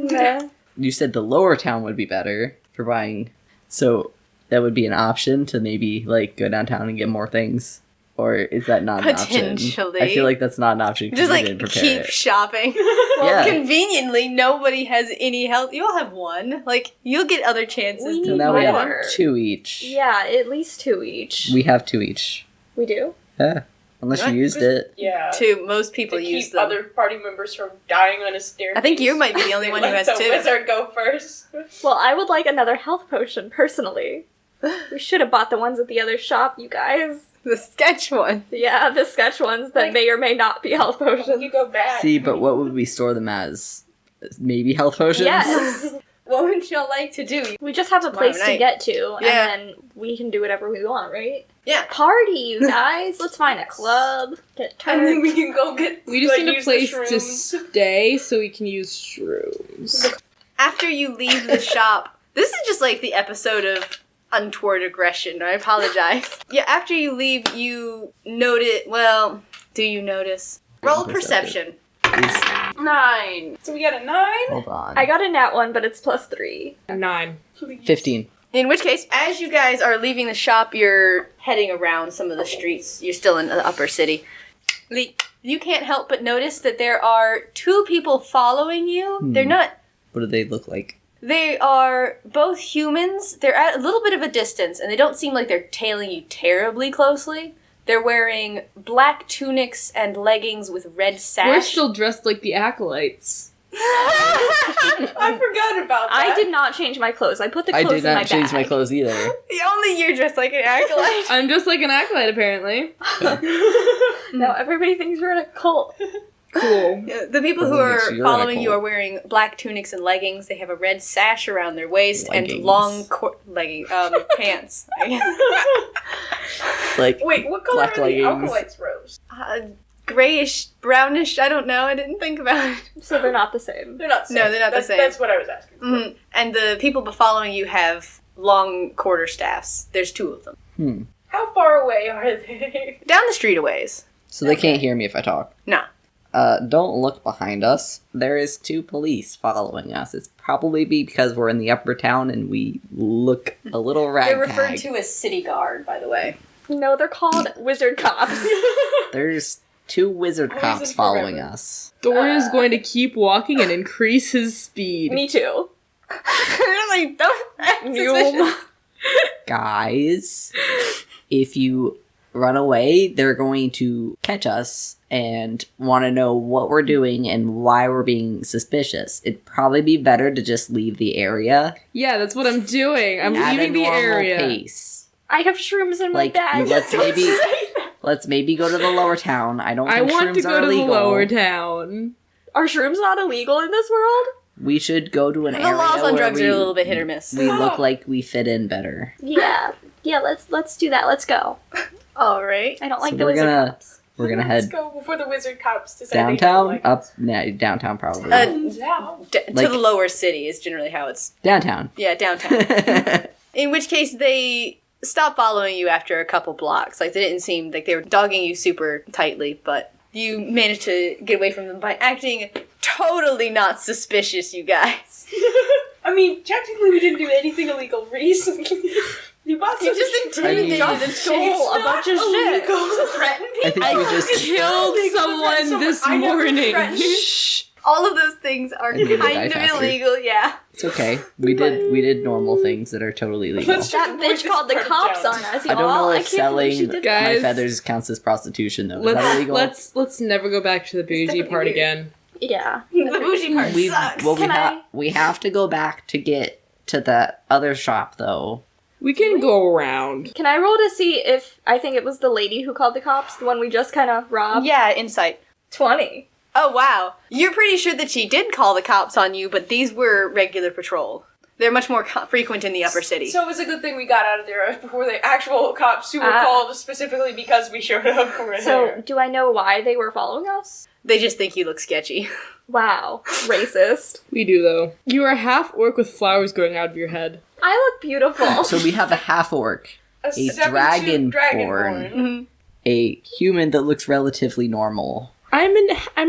You said the lower town would be better for buying, so that would be an option to maybe like go downtown and get more things, or is that not an option? Potentially. I feel like that's not an option. 'cause Just we like didn't prepare keep it. shopping. Well, Yeah. conveniently, nobody has any health. You all have 1. Like, you'll get other chances. We So need now we have more. 2 each. Yeah, at least 2 each. We have 2 each. We do? Yeah, unless you What? used it. Yeah. Two. Most To people use keep them. other party members from dying on a staircase. I think you might be the only one who Let has the 2. wizard go first. Well, I would like another health potion, personally. We should have bought the ones at the other shop, you guys. The sketch one. Yeah, the sketch ones that Like- may or may not be health You potions. go back. See, but what would we store them as? Maybe health potions? Yes. What would y'all like to do? We just have a Tomorrow place to night. get to, Yeah. and then we can do whatever we want, right? Yeah. Party, you guys. Let's find a club. Get And then turned. we can go get. We just like, need a use the place to shrooms. stay so we can use shrooms. After you leave the shop, this is just like the episode of Untoward Aggression. I apologize. Yeah, after you leave, you notice. Well, do you notice? Roll perception. Is- 9. So we got a 9. hold on. I got a nat 1, but it's +3. 9. 15. In which case, as you guys are leaving the shop, you're heading around some of the streets. You're still in the upper city. You can't help but notice that there are 2 people following you. They're not. What do they look like? They are both humans. They're at a little bit of a distance, and they don't seem like they're tailing you terribly closely. They're wearing black tunics and leggings with red sash. We're still dressed like the acolytes. I forgot about that. I did not change my clothes. I put the I clothes did in my not change bag. my clothes either. Only you're dressed like an acolyte. I'm just like an acolyte, apparently. No, everybody thinks we're in a cult. Cool. The people who That makes are you following you radical. are wearing black tunics and leggings. They have a red sash around their waist and Leggings. long pants. I guess. Like, Wait, what color Black are the leggings. alkalites, Rose? Grayish, brownish. I don't know. I didn't think about it. So they're not the same. They're not the same. No, they're not the That's- same. That's what I was asking. Mhm. And the people following you have long quarterstaffs. There's 2 of them. How far away are they? Down the street a ways. so they can't hear me if I talk. No. Don't look behind us. There is 2 police following us. It's probably because we're in the upper town and we look a little They're ragtag. referred to as city guard, by the way. No, they're called wizard cops. There's 2 wizard Wizard cops following forever. us. Dora is going to keep walking and increase his speed. Me too. like, don't act suspicious. Guys, if you run away, they're going to catch us and want to know what we're doing and why we're being suspicious. It'd probably be better to just leave the area Yeah, that's what I'm doing. I'm at leaving a the normal area. pace. I have shrooms in my Like, bag. let's maybe go to the lower town. I don't I think want to shrooms go are to the illegal. lower town. Are shrooms not illegal in this world? We should go to an The area laws on where drugs are a little bit hit or miss. we look like we fit in better. Yeah. Yeah, let's do that. Let's go. All right. I don't like So the we're wizard gonna- cops. We're gonna Let's head go before the wizard cops decide they don't downtown, like up, us. nah, downtown probably. Down. To Like- the lower city is generally how it's. Downtown. Yeah, downtown. In which case they stopped following you after a couple blocks. Like, they didn't seem like they were dogging you super tightly, but you managed to get away from them by acting totally not suspicious, you guys. I mean, technically we didn't do anything illegal recently. You bought You some just shit. intimidated I mean- and stole a bunch of shit. illegal. Threaten I think we just Killed someone this I never morning. threatened. shh. All of those things are And we will die kind of faster. illegal, yeah. It's okay. We did normal things that are totally legal. Let's That just bitch avoid called the this cops part on of us, I y'all. don't know I if can't believe she selling did Guys, that. my feathers counts as prostitution though. Is that illegal? Let's never go back to the bougie definitely part weird. again. Yeah. The bougie part we sucks. well Can we have to go back to get to that other shop though. We can go around. Can I roll to see if I think it was the lady who called the cops, the one we just kind of robbed? Yeah, insight. 20. Oh, wow. You're pretty sure that she did call the cops on you, but these were regular patrol. They're much more frequent in the upper city. So it was a good thing we got out of there before the actual cops who were Ah. called specifically because we showed up were So, there. do I know why they were following us? They just think you look sketchy. Wow. Racist. We do though. You are half orc with flowers growing out of your head. I look beautiful. So we have a half orc, A a 7'2" dragonborn, a human that looks relatively normal. I'm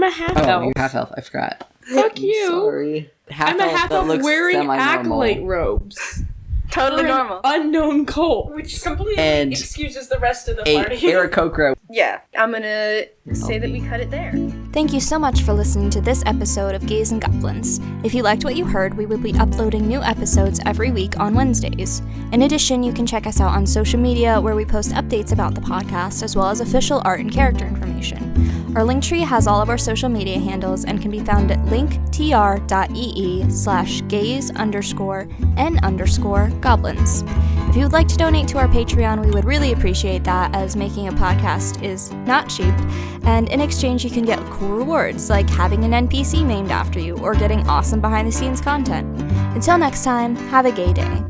a half Oh, elf. you're half elf. I forgot. Fuck you. Sorry. I'm a half that elf looks wearing semi-normal. acolyte robes. Totally For an normal. Unknown cult. Which completely And excuses the rest of the A party. Aarakocra. Yeah, I'm gonna say that we cut it there. Thank you so much for listening to this episode of Gays and Goblins. If you liked what you heard, we will be uploading new episodes every week on Wednesdays. In addition, you can check us out on social media where we post updates about the podcast as well as official art and character information. Our Linktree has all of our social media handles and can be found at linktr.ee/gays_n_goblins. If you would like to donate to our Patreon, we would really appreciate that, as making a podcast is not cheap, and in exchange you can get cool rewards like having an NPC named after you or getting awesome behind the scenes content. Until next time, have a gay day.